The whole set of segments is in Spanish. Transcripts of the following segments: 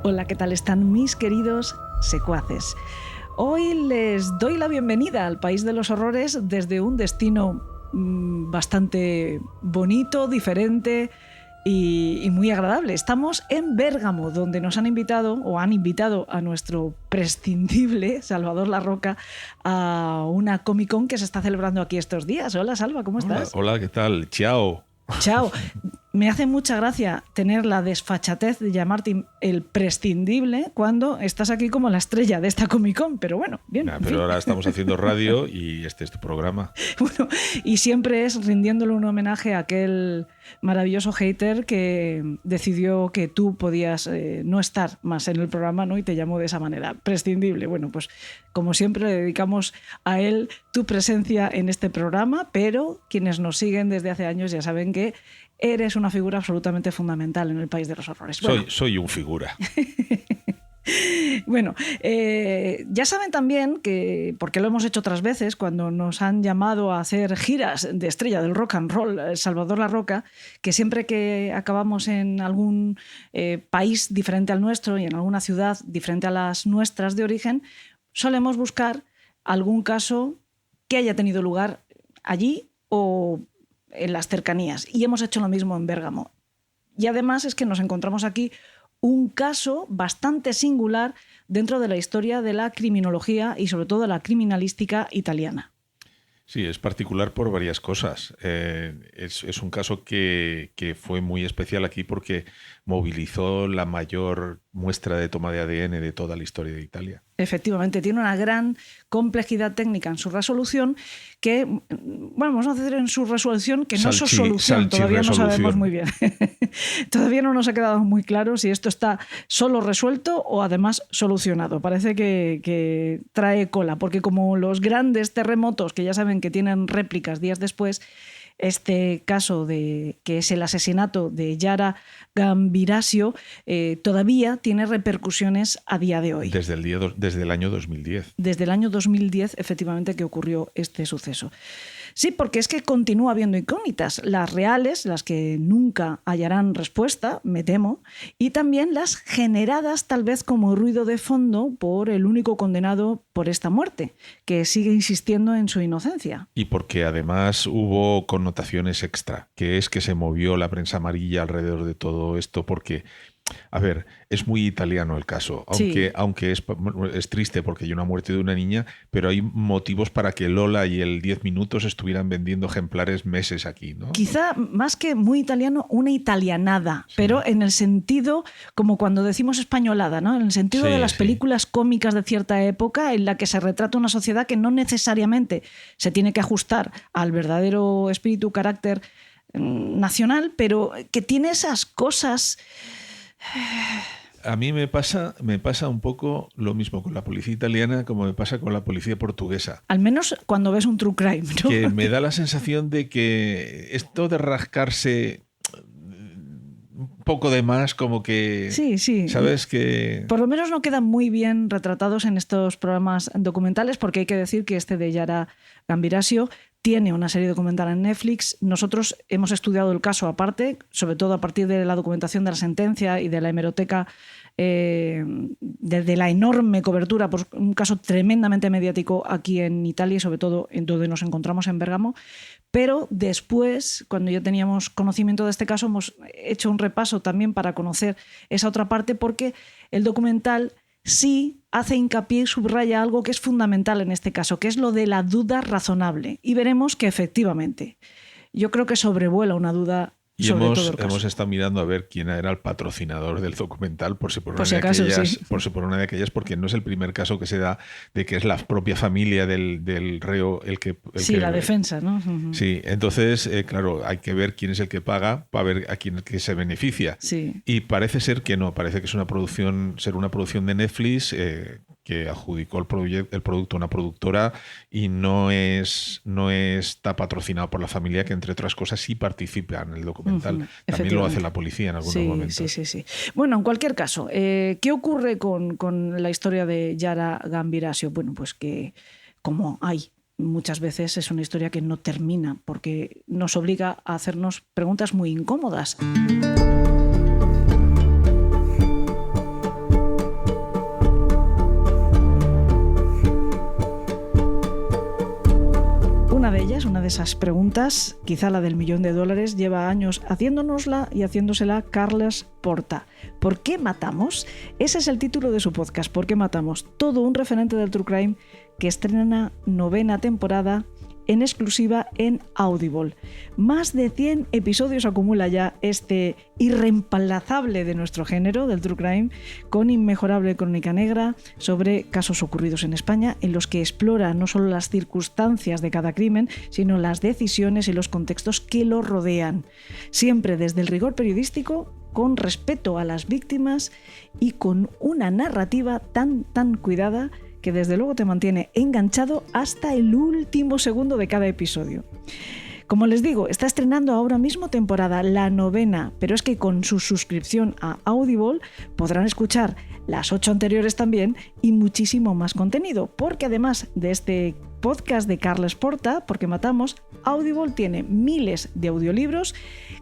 Hola, ¿qué tal están mis queridos secuaces? Hoy les doy la bienvenida al País de los Horrores desde un destino bastante bonito, diferente y muy agradable. Estamos en Bérgamo, donde nos han invitado a nuestro prescindible Salvador Larroca a una Comic Con que se está celebrando aquí estos días. Hola, Salva, ¿cómo estás? Hola, ¿qué tal? Chao. Chao. Me hace mucha gracia tener la desfachatez de llamarte el prescindible cuando estás aquí como la estrella de esta Comic Con, pero bueno, bien. Pero ahora estamos haciendo radio y este es tu programa. Bueno, y siempre es rindiéndole un homenaje a aquel maravilloso hater que decidió que tú podías no estar más en el programa, ¿no? Y te llamó de esa manera, prescindible. Bueno, pues como siempre le dedicamos a él tu presencia en este programa, pero quienes nos siguen desde hace años ya saben que eres una figura absolutamente fundamental en el País de los Horrores. Bueno, soy un figura. Bueno, ya saben también que, porque lo hemos hecho otras veces, cuando nos han llamado a hacer giras de estrella del rock and roll, Salvador Larroca, que siempre que acabamos en algún país diferente al nuestro y en alguna ciudad diferente a las nuestras de origen, solemos buscar algún caso que haya tenido lugar allí o en las cercanías. Y hemos hecho lo mismo en Bérgamo. Y además es que nos encontramos aquí un caso bastante singular dentro de la historia de la criminología y sobre todo de la criminalística italiana. Sí, es particular por varias cosas. Es un caso que fue muy especial aquí porque movilizó la mayor muestra de toma de ADN de toda la historia de Italia. Efectivamente, tiene una gran complejidad técnica en su resolución que, bueno, vamos a decir en su resolución que no es su solución, todavía no sabemos muy bien. Todavía no nos ha quedado muy claro si esto está solo resuelto o además solucionado. Parece que trae cola, porque como los grandes terremotos que ya saben que tienen réplicas días después, este caso que es el asesinato de Yara Gambirasio todavía tiene repercusiones a día de hoy. Desde el año 2010. Desde el año 2010, efectivamente, que ocurrió este suceso. Sí, porque es que continúa habiendo incógnitas, las reales, las que nunca hallarán respuesta, me temo, y también las generadas tal vez como ruido de fondo por el único condenado por esta muerte, que sigue insistiendo en su inocencia. Y porque además hubo connotaciones extra, que es que se movió la prensa amarilla alrededor de todo esto porque... A ver, es muy italiano el caso, aunque es triste porque hay una muerte de una niña, pero hay motivos para que Lola y el 10 minutos estuvieran vendiendo ejemplares meses aquí, ¿no? Quizá más que muy italiano, una italianada, sí. Pero en el sentido, como cuando decimos españolada, ¿no? En el sentido de las películas cómicas de cierta época en la que se retrata una sociedad que no necesariamente se tiene que ajustar al verdadero espíritu, carácter nacional, pero que tiene esas cosas... A mí me pasa un poco lo mismo con la policía italiana como me pasa con la policía portuguesa. Al menos cuando ves un true crime, ¿no? Que me da la sensación de que esto de rascarse un poco de más, como que... Sí. ¿Sabes? Que... Por lo menos no quedan muy bien retratados en estos programas documentales, porque hay que decir que este de Yara Gambirasio tiene una serie documental en Netflix. Nosotros hemos estudiado el caso aparte, sobre todo a partir de la documentación de la sentencia y de la hemeroteca, de la enorme cobertura, pues un caso tremendamente mediático aquí en Italia y sobre todo en donde nos encontramos en Bérgamo. Pero después, cuando ya teníamos conocimiento de este caso, hemos hecho un repaso también para conocer esa otra parte, porque el documental sí hace hincapié y subraya algo que es fundamental en este caso, que es lo de la duda razonable. Y veremos que efectivamente, yo creo que sobrevuela una duda. Y hemos estado mirando a ver quién era el patrocinador del documental, por si por una de aquellas, porque no es el primer caso que se da de que es la propia familia del reo el que... la defensa, ¿no? Sí, entonces, claro, hay que ver quién es el que paga para ver a quién que se beneficia. Sí. Y parece ser que no, parece que es una producción de Netflix que adjudicó el producto a una productora y no está patrocinado por la familia, que entre otras cosas sí participa en el documental. También lo hace la policía en algunos momentos. Sí. Bueno, en cualquier caso, ¿qué ocurre con la historia de Yara Gambirasio? Bueno, pues que como hay muchas veces es una historia que no termina porque nos obliga a hacernos preguntas muy incómodas. de ellas, una de esas preguntas, quizá la del $1.000.000, lleva años haciéndonosla y haciéndosela Carles Porta. ¿Por qué matamos? Ese es el título de su podcast, ¿Por qué matamos? Todo un referente del True Crime que estrena 9ª temporada en exclusiva en Audible. Más de 100 episodios acumula ya este irreemplazable de nuestro género, del True Crime, con inmejorable crónica negra sobre casos ocurridos en España, en los que explora no solo las circunstancias de cada crimen, sino las decisiones y los contextos que lo rodean. Siempre desde el rigor periodístico, con respeto a las víctimas y con una narrativa tan cuidada que desde luego te mantiene enganchado hasta el último segundo de cada episodio. Como les digo, está estrenando ahora mismo temporada, la 9ª, pero es que con su suscripción a Audible podrán escuchar las 8 anteriores también y muchísimo más contenido, porque además de este podcast de Carles Porta, Porque matamos, Audible tiene miles de audiolibros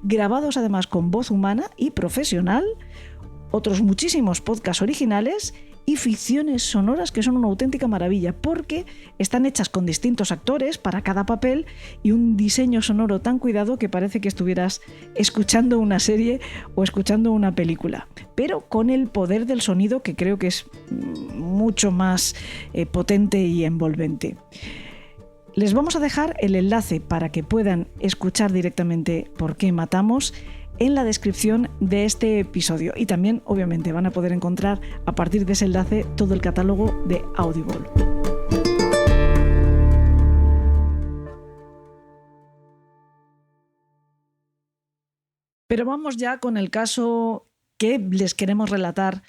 grabados además con voz humana y profesional, otros muchísimos podcasts originales y ficciones sonoras que son una auténtica maravilla porque están hechas con distintos actores para cada papel y un diseño sonoro tan cuidado que parece que estuvieras escuchando una serie o escuchando una película, pero con el poder del sonido que creo que es mucho más potente y envolvente. Les vamos a dejar el enlace para que puedan escuchar directamente Por qué matamos en la descripción de este episodio y también obviamente van a poder encontrar a partir de ese enlace todo el catálogo de Audible. Pero vamos ya con el caso que les queremos relatar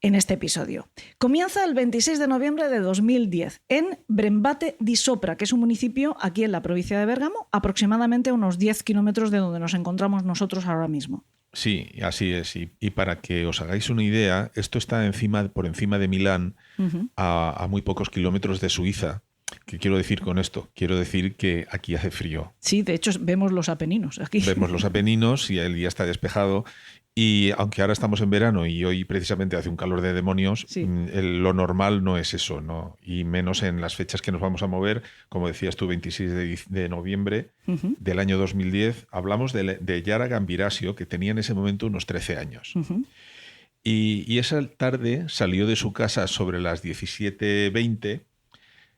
en este episodio. Comienza el 26 de noviembre de 2010 en Brembate di Sopra, que es un municipio aquí en la provincia de Bérgamo, aproximadamente a unos 10 kilómetros de donde nos encontramos nosotros ahora mismo. Sí, así es. Y para que os hagáis una idea, esto está por encima de Milán, a muy pocos kilómetros de Suiza. ¿Qué quiero decir con esto? Quiero decir que aquí hace frío. Sí, de hecho vemos los Apeninos aquí. Vemos los Apeninos y el día está despejado. Y aunque ahora estamos en verano y hoy precisamente hace un calor de demonios, sí, lo normal no es eso, ¿no? Y menos en las fechas que nos vamos a mover, como decías tú, 26 de noviembre del año 2010, hablamos de Yara Gambirasio, que tenía en ese momento unos 13 años. Y esa tarde salió de su casa sobre las 17:20.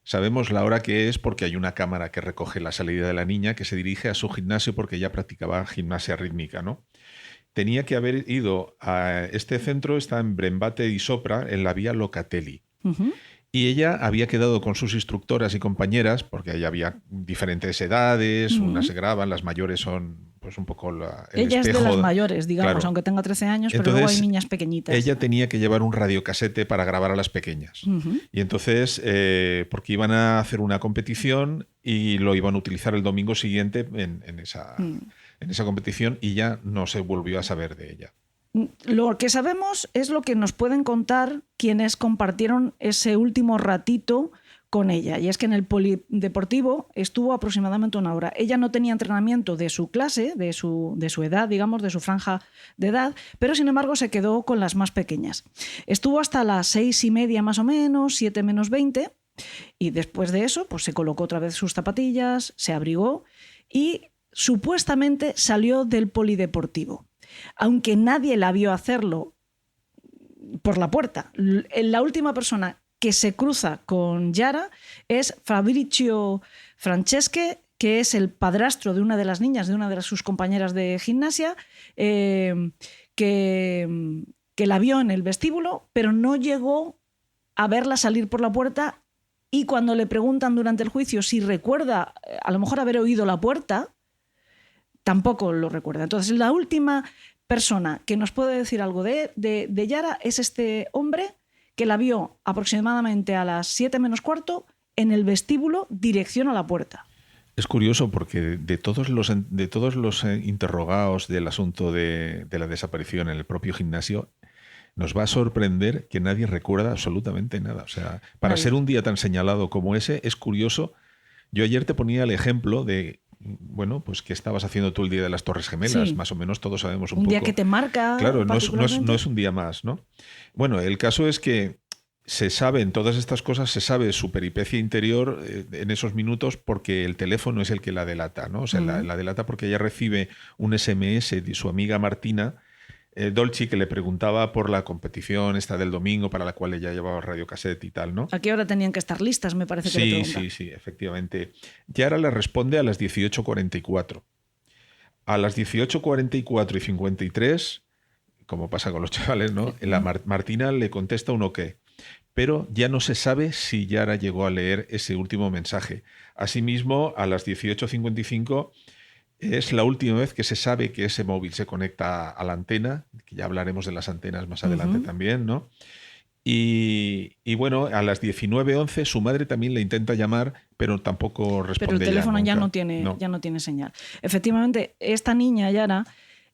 Sabemos la hora que es porque hay una cámara que recoge la salida de la niña que se dirige a su gimnasio porque ella practicaba gimnasia rítmica, ¿no? Tenía que haber ido a este centro, está en Brembate di Sopra, en la vía Locatelli. Y ella había quedado con sus instructoras y compañeras, porque ahí había diferentes edades, unas se graban, las mayores son pues un poco el ella espejo. Es de las mayores, digamos, claro, aunque tenga 13 años, pero entonces, luego hay niñas pequeñitas. Ella tenía que llevar un radiocasete para grabar a las pequeñas. Y entonces, porque iban a hacer una competición y lo iban a utilizar el domingo siguiente en esa competición y ya no se volvió a saber de ella. Lo que sabemos es lo que nos pueden contar quienes compartieron ese último ratito con ella, y es que en el polideportivo estuvo aproximadamente una hora. Ella no tenía entrenamiento de su clase, de su edad, digamos, de su franja de edad, pero sin embargo se quedó con las más pequeñas. Estuvo hasta las 6:30 más o menos, 7 menos 20, y después de eso pues se colocó otra vez sus zapatillas, se abrigó y supuestamente salió del polideportivo, aunque nadie la vio hacerlo por la puerta. La última persona que se cruza con Yara es Fabrizio Francesche, que es el padrastro de una de las niñas, de una de sus compañeras de gimnasia, que la vio en el vestíbulo, pero no llegó a verla salir por la puerta, y cuando le preguntan durante el juicio si recuerda a lo mejor haber oído la puerta, tampoco lo recuerda. Entonces, la última persona que nos puede decir algo de Yara es este hombre que la vio aproximadamente a las 7 menos cuarto en el vestíbulo, dirección a la puerta. Es curioso porque de todos los interrogados del asunto de la desaparición en el propio gimnasio, nos va a sorprender que nadie recuerda absolutamente nada. O sea, para ser un día tan señalado como ese, es curioso. Yo ayer te ponía el ejemplo de, bueno, pues qué estabas haciendo tú el día de las Torres Gemelas. Sí. Más o menos todos sabemos un poco. Un día que te marca. Claro, no es un día más, ¿no? Bueno, el caso es que se sabe en todas estas cosas, se sabe su peripecia interior en esos minutos porque el teléfono es el que la delata, ¿no? O sea, la delata porque ella recibe un SMS de su amiga Martina Dolci, que le preguntaba por la competición esta del domingo para la cual ella llevaba radiocassette y tal, ¿no? ¿A qué hora tenían que estar listas? Me parece que le pregunta. Sí, efectivamente. Yara le responde a las 18:44. A las 18:44 y 53, como pasa con los chavales, ¿no? Martina le contesta un ok. Pero ya no se sabe si Yara llegó a leer ese último mensaje. Asimismo, a las 18:55 es la última vez que se sabe que ese móvil se conecta a la antena, que ya hablaremos de las antenas más adelante también, ¿no? Y bueno, a las 19:11 su madre también le intenta llamar, pero tampoco responde. Pero el teléfono ya no tiene señal. Efectivamente, esta niña, Yara,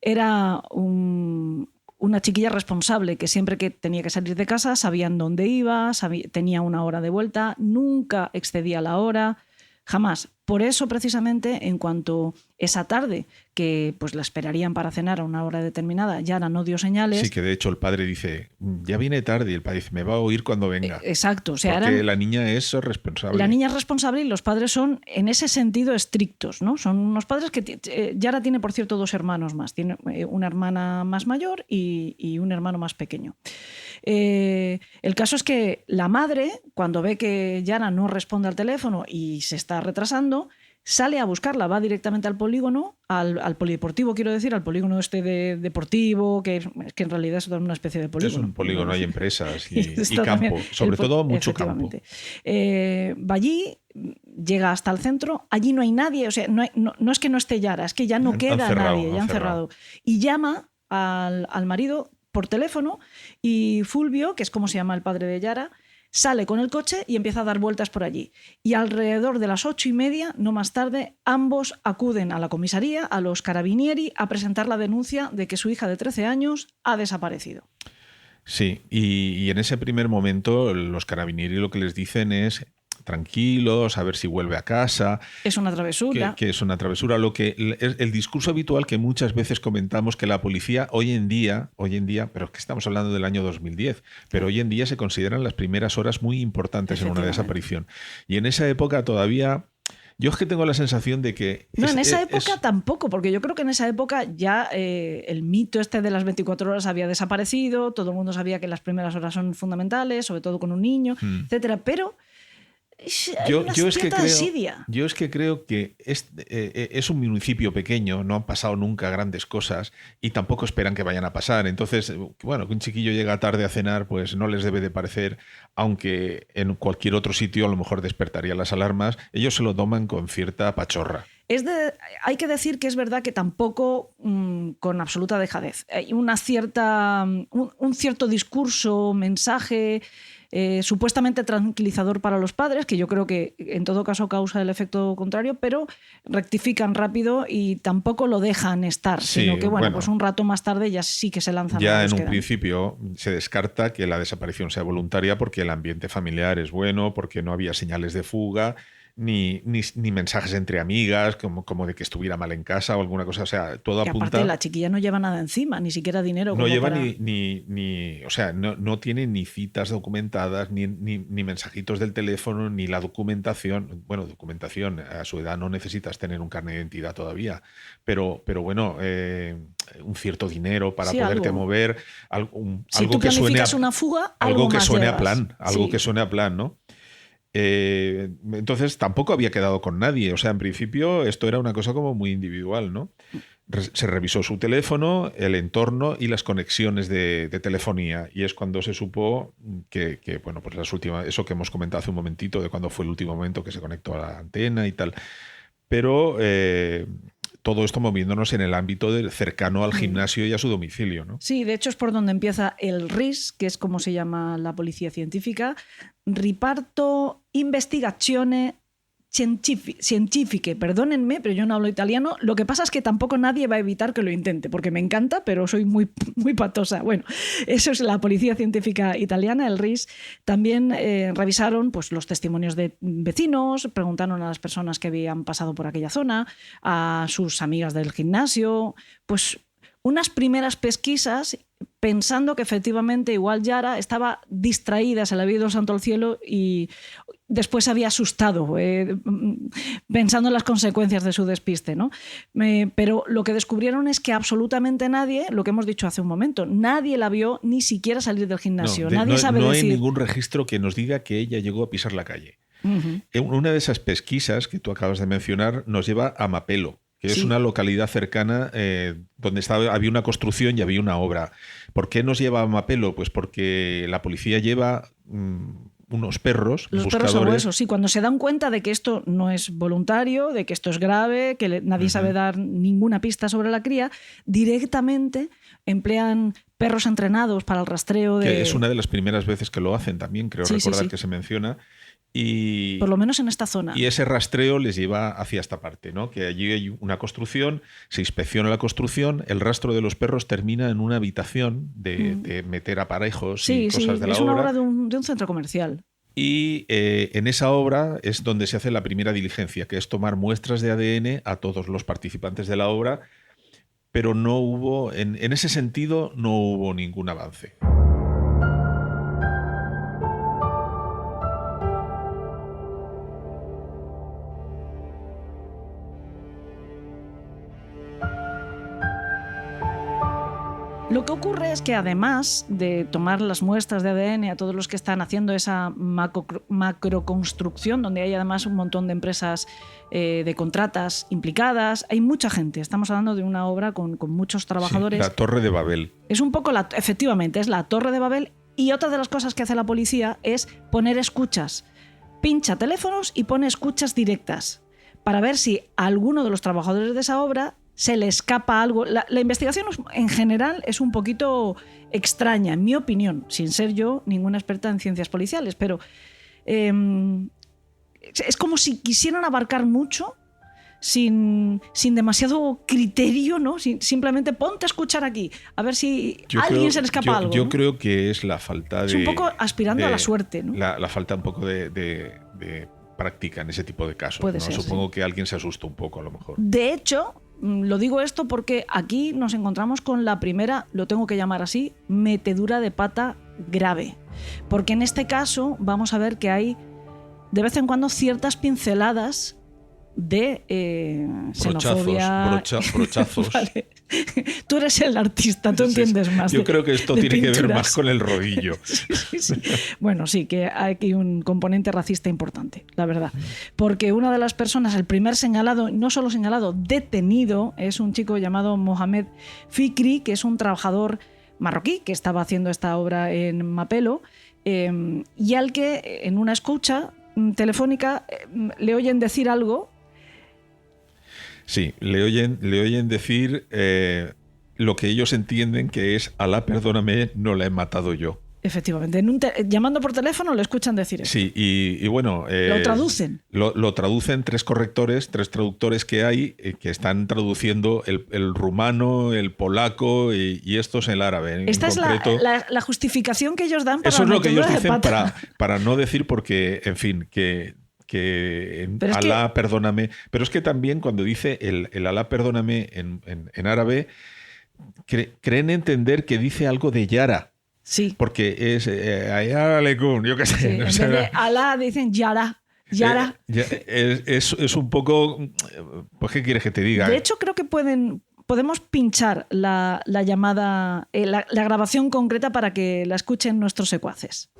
era una chiquilla responsable que siempre que tenía que salir de casa sabían dónde iba, tenía una hora de vuelta, nunca excedía la hora, jamás. Por eso, precisamente, en cuanto esa tarde, que pues la esperarían para cenar a una hora determinada, Yara no dio señales. Sí, que de hecho el padre dice, ya viene tarde, y el padre dice, me va a oír cuando venga. Exacto. O sea, porque la niña es responsable. La niña es responsable y los padres son, en ese sentido, estrictos, ¿no? Son unos padres que... Yara tiene, por cierto, 2 hermanos más. Tiene una hermana más mayor y un hermano más pequeño. El caso es que la madre, cuando ve que Yara no responde al teléfono y se está retrasando, sale a buscarla, va directamente al polígono, al polideportivo, quiero decir, al polígono deportivo, que en realidad es una especie de polígono. Es un polígono, hay empresas y campo, sobre todo mucho campo. Va allí, llega hasta el centro, allí no hay nadie, o sea, no es que no esté Yara, es que ya no queda nadie, ya han cerrado. Y llama al marido por teléfono y Fulvio, que es como se llama el padre de Yara, sale con el coche y empieza a dar vueltas por allí. Y alrededor de las 8:30, no más tarde, ambos acuden a la comisaría, a los carabinieri, a presentar la denuncia de que su hija de 13 años ha desaparecido. Sí, y en ese primer momento los carabinieri lo que les dicen es tranquilos, a ver si vuelve a casa. Es una travesura. Que es una travesura. El discurso habitual que muchas veces comentamos que la policía hoy en día, pero es que estamos hablando del año 2010, pero hoy en día se consideran las primeras horas muy importantes en una desaparición. Y en esa época todavía... Yo es que tengo la sensación de que... No, en esa época tampoco, porque yo creo que en esa época ya el mito de las 24 horas había desaparecido, todo el mundo sabía que las primeras horas son fundamentales, sobre todo con un niño, etcétera, pero... Yo es que creo que es un municipio pequeño, no han pasado nunca grandes cosas y tampoco esperan que vayan a pasar. Entonces, bueno, que un chiquillo llega tarde a cenar, pues no les debe de parecer, aunque en cualquier otro sitio a lo mejor despertaría las alarmas, ellos se lo toman con cierta pachorra. Hay que decir que es verdad que tampoco con absoluta dejadez. Hay un cierto discurso, mensaje supuestamente tranquilizador para los padres, que yo creo que en todo caso causa el efecto contrario, pero rectifican rápido y tampoco lo dejan estar, sino que pues un rato más tarde ya sí que se lanzan a la búsqueda. Ya en un principio se descarta que la desaparición sea voluntaria porque el ambiente familiar es bueno, porque no había señales de fuga, ni mensajes entre amigas, como de que estuviera mal en casa o alguna cosa. O sea, todo que apunta... aparte la chiquilla no lleva nada encima, ni siquiera dinero. No lleva o sea, no tiene ni citas documentadas, ni mensajitos del teléfono, ni la documentación. Bueno, documentación, a su edad no necesitas tener un carnet de identidad todavía, pero bueno, un cierto dinero para poderte mover, algo que suene una fuga, algo que suene a plan, que suene a plan, ¿no? Entonces tampoco había quedado con nadie. O sea, en principio esto era una cosa como muy individual, ¿no? Se revisó su teléfono, el entorno y las conexiones de telefonía. Y es cuando se supo que bueno, pues las últimas, eso que hemos comentado hace un momentito, de cuando fue el último momento que se conectó a la antena y tal. Pero todo esto moviéndonos en el ámbito cercano al gimnasio y a su domicilio, ¿no? Sí, de hecho es por donde empieza el RIS, que es como se llama la policía científica, Riparto Investigazione Scientifiche. Perdónenme, pero yo no hablo italiano. Lo que pasa es que tampoco nadie va a evitar que lo intente, porque me encanta, pero soy muy, muy patosa. Bueno, eso es la policía científica italiana, el RIS. También revisaron pues, los testimonios de vecinos, preguntaron a las personas que habían pasado por aquella zona, a sus amigas del gimnasio, pues unas primeras pesquisas, pensando que efectivamente igual Yara estaba distraída, se le había ido santo al cielo y después se había asustado pensando en las consecuencias de su despiste, ¿no? Pero lo que descubrieron es que absolutamente nadie, lo que hemos dicho hace un momento, nadie la vio ni siquiera salir del gimnasio. Nadie sabe no decir... hay ningún registro que nos diga que ella llegó a pisar la calle. Una de esas pesquisas que tú acabas de mencionar nos lleva a Mapelo, que es una localidad cercana donde había una construcción y había una obra. ¿Por qué nos lleva a Mapelo? Pues porque la policía lleva unos perros, los buscadores. Perros sabuesos, sí, cuando se dan cuenta de que esto no es voluntario, de que esto es grave, que nadie sabe dar ninguna pista sobre la cría, directamente emplean perros entrenados para el rastreo de... Que es una de las primeras veces que lo hacen también, creo recordar que se menciona. Y, por lo menos en esta zona. Y ese rastreo les lleva hacia esta parte, ¿no? Que allí hay una construcción, se inspecciona la construcción, el rastro de los perros termina en una habitación de meter aparejos y cosas de la obra. Es una obra de un centro comercial. Y en esa obra es donde se hace la primera diligencia, que es tomar muestras de ADN a todos los participantes de la obra, pero no hubo, en ese sentido, no hubo ningún avance. Lo que ocurre es que además de tomar las muestras de ADN a todos los que están haciendo esa macroconstrucción, donde hay además un montón de empresas de contratas implicadas, hay mucha gente. Estamos hablando de una obra con muchos trabajadores. Sí, la Torre de Babel. Es un poco, efectivamente, es la Torre de Babel. Y otra de las cosas que hace la policía es poner escuchas. Pincha teléfonos y pone escuchas directas para ver si a alguno de los trabajadores de esa obra se le escapa algo. La investigación en general es un poquito extraña, en mi opinión, sin ser yo ninguna experta en ciencias policiales, pero es como si quisieran abarcar mucho sin demasiado criterio, ¿no? Simplemente ponte a escuchar aquí, a ver si a alguien se le escapa algo. Yo creo que es la falta de... Es un poco aspirando a la suerte, ¿no? La falta un poco de práctica en ese tipo de casos. Puede ¿no? ser, Supongo que alguien se asustó un poco, a lo mejor. De hecho, lo digo esto porque aquí nos encontramos con la primera, lo tengo que llamar así, metedura de pata grave. Porque en este caso vamos a ver que hay de vez en cuando ciertas pinceladas de xenofobia. Brochazos. Vale. Tú eres el artista, tú entiendes más. Yo creo que esto tiene pinturas. Que ver más con el rodillo. Sí. Bueno, sí, que hay aquí un componente racista importante, la verdad. Porque una de las personas, el primer señalado, no solo señalado, detenido, es un chico llamado Mohamed Fikri, que es un trabajador marroquí que estaba haciendo esta obra en Mapelo, y al que en una escucha telefónica le oyen decir algo. Sí, le oyen decir lo que ellos entienden que es Alá, perdóname, no la he matado yo. Efectivamente, llamando por teléfono le escuchan decir eso. Sí, y bueno... lo traducen. Lo traducen tres traductores que hay que están traduciendo el rumano, el polaco y estos el árabe. Esta es la justificación que ellos dan para eso es lo que ellos dicen pata. para no decir porque, en fin, que Alá, perdóname. Pero es que también cuando dice el Alá, perdóname en árabe, creen entender que dice algo de Yara. Sí. Porque es Ayar Aleikum, yo qué sé. Sí, no en sé. vez de Alá dicen Yara. Es un poco... Pues, ¿qué quieres que te diga? De hecho, creo que podemos pinchar la llamada, la grabación concreta para que la escuchen nuestros secuaces.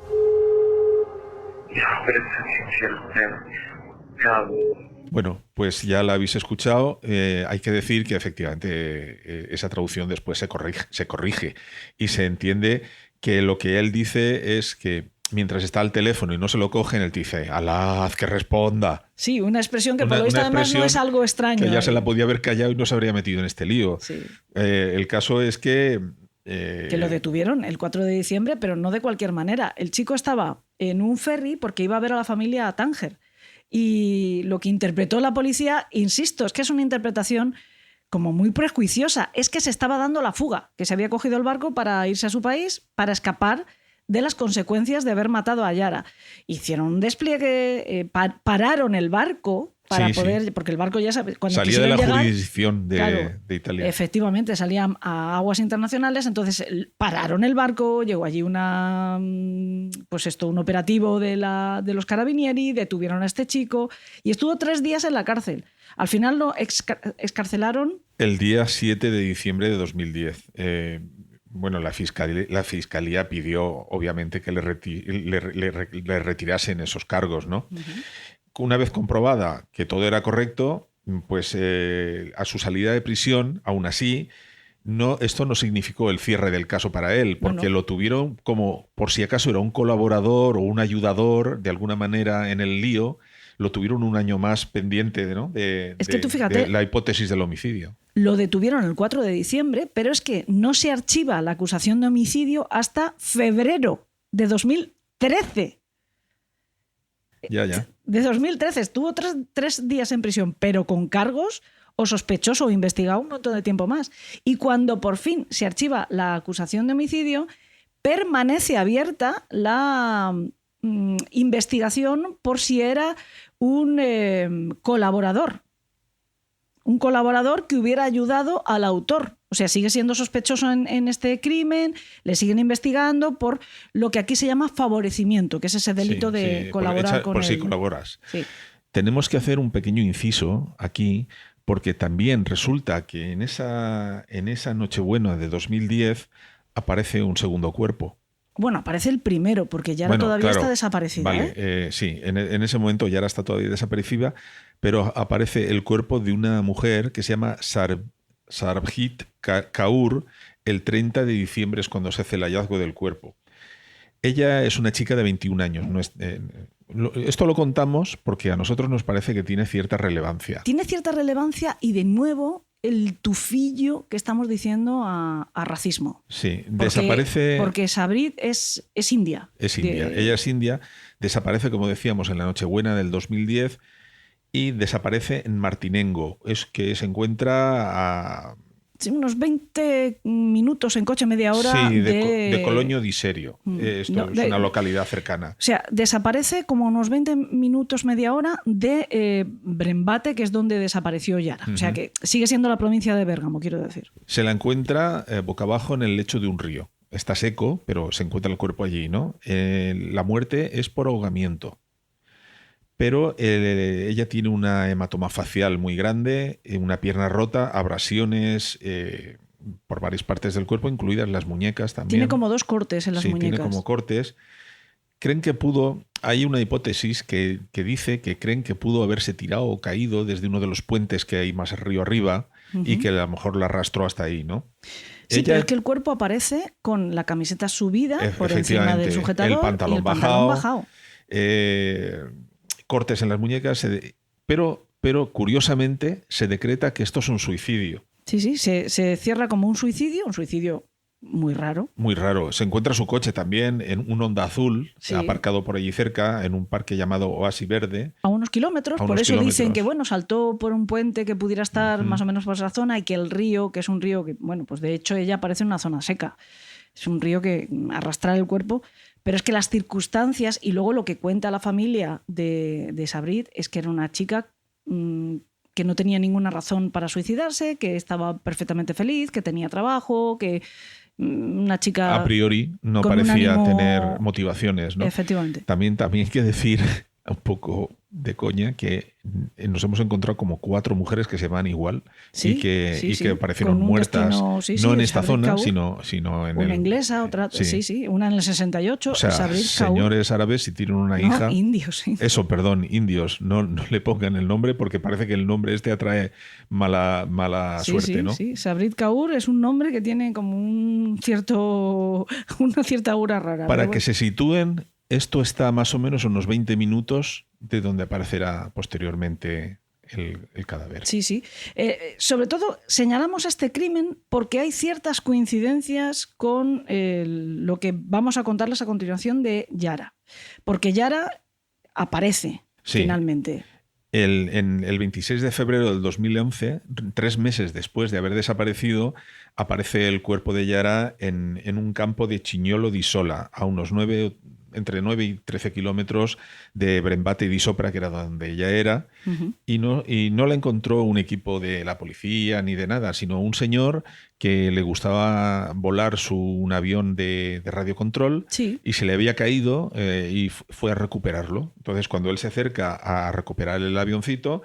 Bueno, pues ya la habéis escuchado. Hay que decir que efectivamente esa traducción después se corrige y se entiende que lo que él dice es que mientras está al teléfono y no se lo cogen, él dice, Alá, haz que responda. Sí, una expresión que por lo visto además no es algo extraño. Que ya se la podía haber callado y no se habría metido en este lío. Sí. El caso es que... Que lo detuvieron el 4 de diciembre, pero no de cualquier manera. El chico estaba en un ferry porque iba a ver a la familia a Tánger. Y lo que interpretó la policía, insisto, es que es una interpretación como muy prejuiciosa. Es que se estaba dando la fuga, que se había cogido el barco para irse a su país, para escapar de las consecuencias de haber matado a Yara. Hicieron un despliegue, pararon el barco para Sí, poder, sí. porque el barco ya sabe, cuando Salía de la quisieron llegar, jurisdicción claro, de Italia. efectivamente, salían a aguas internacionales, entonces pararon el barco, llegó allí un operativo de los carabinieri, detuvieron a este chico y estuvo 3 días en la cárcel. Al final lo excarcelaron. El día 7 de diciembre de 2010. Bueno, la fiscalía pidió, obviamente, que le retirasen esos cargos, ¿no? Una vez comprobada que todo era correcto, pues a su salida de prisión, aún así, esto no significó el cierre del caso para él, porque lo tuvieron como, por si acaso era un colaborador o un ayudador, de alguna manera, en el lío, lo tuvieron un año más pendiente, ¿no? Es que tú fíjate, de la hipótesis del homicidio. Lo detuvieron el 4 de diciembre, pero es que no se archiva la acusación de homicidio hasta febrero de 2013. Ya. De 2013 estuvo 3 días en prisión, pero con cargos o sospechoso o investigado un montón de tiempo más. Y cuando por fin se archiva la acusación de homicidio, permanece abierta la investigación por si era un colaborador. Un colaborador que hubiera ayudado al autor. O sea, sigue siendo sospechoso en este crimen, le siguen investigando por lo que aquí se llama favorecimiento, que es ese delito de colaborar con él. Por si colaboras. Sí. Tenemos que hacer un pequeño inciso aquí, porque también resulta que en esa Nochebuena de 2010 aparece un segundo cuerpo. Bueno, aparece el primero, porque Yara todavía está desaparecida. Vale, sí, en ese momento Yara está todavía desaparecida, pero aparece el cuerpo de una mujer que se llama Sarbjit Kaur. El 30 de diciembre es cuando se hace el hallazgo del cuerpo. Ella es una chica de 21 años. Esto lo contamos porque a nosotros nos parece que tiene cierta relevancia. Tiene cierta relevancia y, de nuevo, el tufillo que estamos diciendo a racismo. Sí, desaparece... Porque Sabrit es india. Es india. Ella es india. Desaparece, como decíamos, en la Nochebuena del 2010 y desaparece en Martinengo. Es que se encuentra a... Sí, unos 20 minutos en coche, media hora. Sí, de Coloño di Serio. Esto es una localidad cercana. O sea, desaparece como unos 20 minutos, media hora de Brembate, que es donde desapareció Yara. O sea, que sigue siendo la provincia de Bérgamo, quiero decir. Se la encuentra boca abajo en el lecho de un río. Está seco, pero se encuentra el cuerpo allí, ¿no? La muerte es por ahogamiento. Pero ella tiene una hematoma facial muy grande, una pierna rota, abrasiones por varias partes del cuerpo, incluidas las muñecas también. Tiene como 2 cortes en las muñecas. Sí, tiene como cortes. Creen que hay una hipótesis que dice que creen que pudo haberse tirado o caído desde uno de los puentes que hay más río arriba y que a lo mejor la arrastró hasta ahí, ¿no? Sí, pero es que el cuerpo aparece con la camiseta subida por encima del sujetador el pantalón y el pantalón bajado. Cortes en las muñecas, pero curiosamente se decreta que esto es un suicidio. Sí, se cierra como un suicidio muy raro. Muy raro. Se encuentra su coche también en un Honda azul, aparcado por allí cerca, en un parque llamado Oasis Verde. A unos kilómetros, dicen que saltó por un puente que pudiera estar más o menos por esa zona y que el río, que es un río que, pues de hecho ella aparece en una zona seca. Es un río que arrastra el cuerpo. Pero es que las circunstancias y luego lo que cuenta la familia de Sabrit es que era una chica que no tenía ninguna razón para suicidarse, que estaba perfectamente feliz, que tenía trabajo, que una chica... A priori no parecía tener motivaciones, ¿no? Efectivamente. También hay que decir, un poco de coña, que nos hemos encontrado como 4 mujeres que se van igual y que aparecieron muertas, no en esta zona, sino en una inglesa, otra, una en el 68. O sea, señores árabes, si tienen una hija... indios, sí. Eso, perdón, indios, no le pongan el nombre porque parece que el nombre atrae mala suerte, ¿no? Sí, Sabrit Kaur es un nombre que tiene como una cierta aura rara. Para que se sitúen, esto está más o menos unos 20 minutos de donde aparecerá posteriormente el cadáver. Sí. Sobre todo señalamos este crimen porque hay ciertas coincidencias con lo que vamos a contarles a continuación de Yara. Porque Yara aparece finalmente. En el 26 de febrero del 2011, 3 meses después de haber desaparecido, aparece el cuerpo de Yara en un campo de Chignolo di Sola, a unos 9 entre 9 y 13 kilómetros de Brembate di Sopra, que era donde ella era, y no la encontró un equipo de la policía ni de nada, sino un señor que le gustaba volar un avión de radiocontrol y se le había caído y fue a recuperarlo. Entonces, cuando él se acerca a recuperar el avioncito,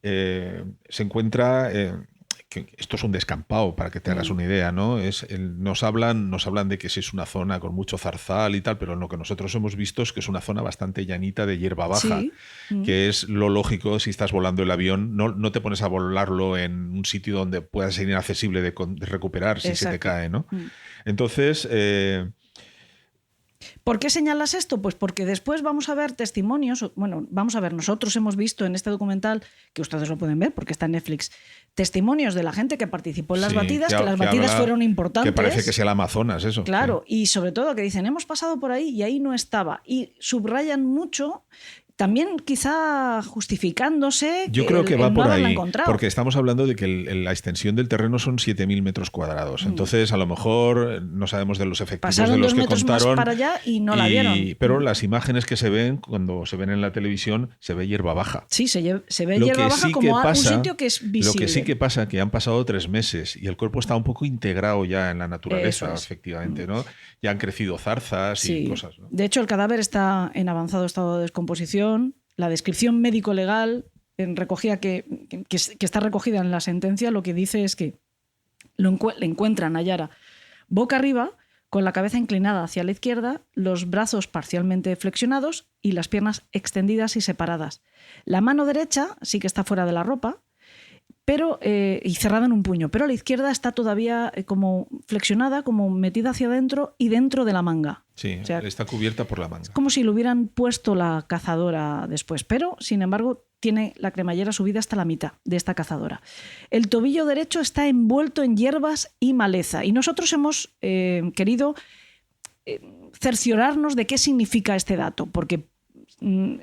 se encuentra... que esto es un descampado, para que te hagas una idea, ¿no? Nos hablan de que es una zona con mucho zarzal y tal, pero lo que nosotros hemos visto es que es una zona bastante llanita de hierba baja, que es lo lógico si estás volando el avión. No te pones a volarlo en un sitio donde pueda ser inaccesible de recuperar si se te cae, ¿no? Entonces... ¿Por qué señalas esto? Pues porque después vamos a ver testimonios, nosotros hemos visto en este documental, que ustedes lo pueden ver porque está en Netflix, testimonios de la gente que participó en las batidas, que las batidas fueron importantes. Que parece que sea el Amazonas, eso. Claro, y sobre todo que dicen, hemos pasado por ahí y ahí no estaba. Y subrayan mucho... También quizá justificándose. Yo creo que va por ahí, porque estamos hablando de que la extensión del terreno son 7.000 metros cuadrados. Entonces, a lo mejor no sabemos de los efectivos pasaron de los que contaron. Pasaron 2 metros más para allá y no la vieron. Pero las imágenes que se ven, cuando se ven en la televisión, se ve hierba baja. Sí, se ve hierba baja como un sitio que es visible. Lo que sí que pasa es que han pasado 3 meses y el cuerpo está un poco integrado ya en la naturaleza, efectivamente, ¿no? Ya han crecido zarzas y cosas, ¿no? De hecho, el cadáver está en avanzado estado de descomposición. La descripción médico-legal recogía que está recogida en la sentencia, lo que dice es que le encuentran a Yara boca arriba, con la cabeza inclinada hacia la izquierda, los brazos parcialmente flexionados y las piernas extendidas y separadas. La mano derecha sí que está fuera de la ropa, y cerrada en un puño, pero la izquierda está todavía como flexionada, como metida hacia adentro y dentro de la manga. Sí, o sea, está cubierta por la manga. Es como si le hubieran puesto la cazadora después, pero sin embargo tiene la cremallera subida hasta la mitad de esta cazadora. El tobillo derecho está envuelto en hierbas y maleza y nosotros hemos querido cerciorarnos de qué significa este dato, porque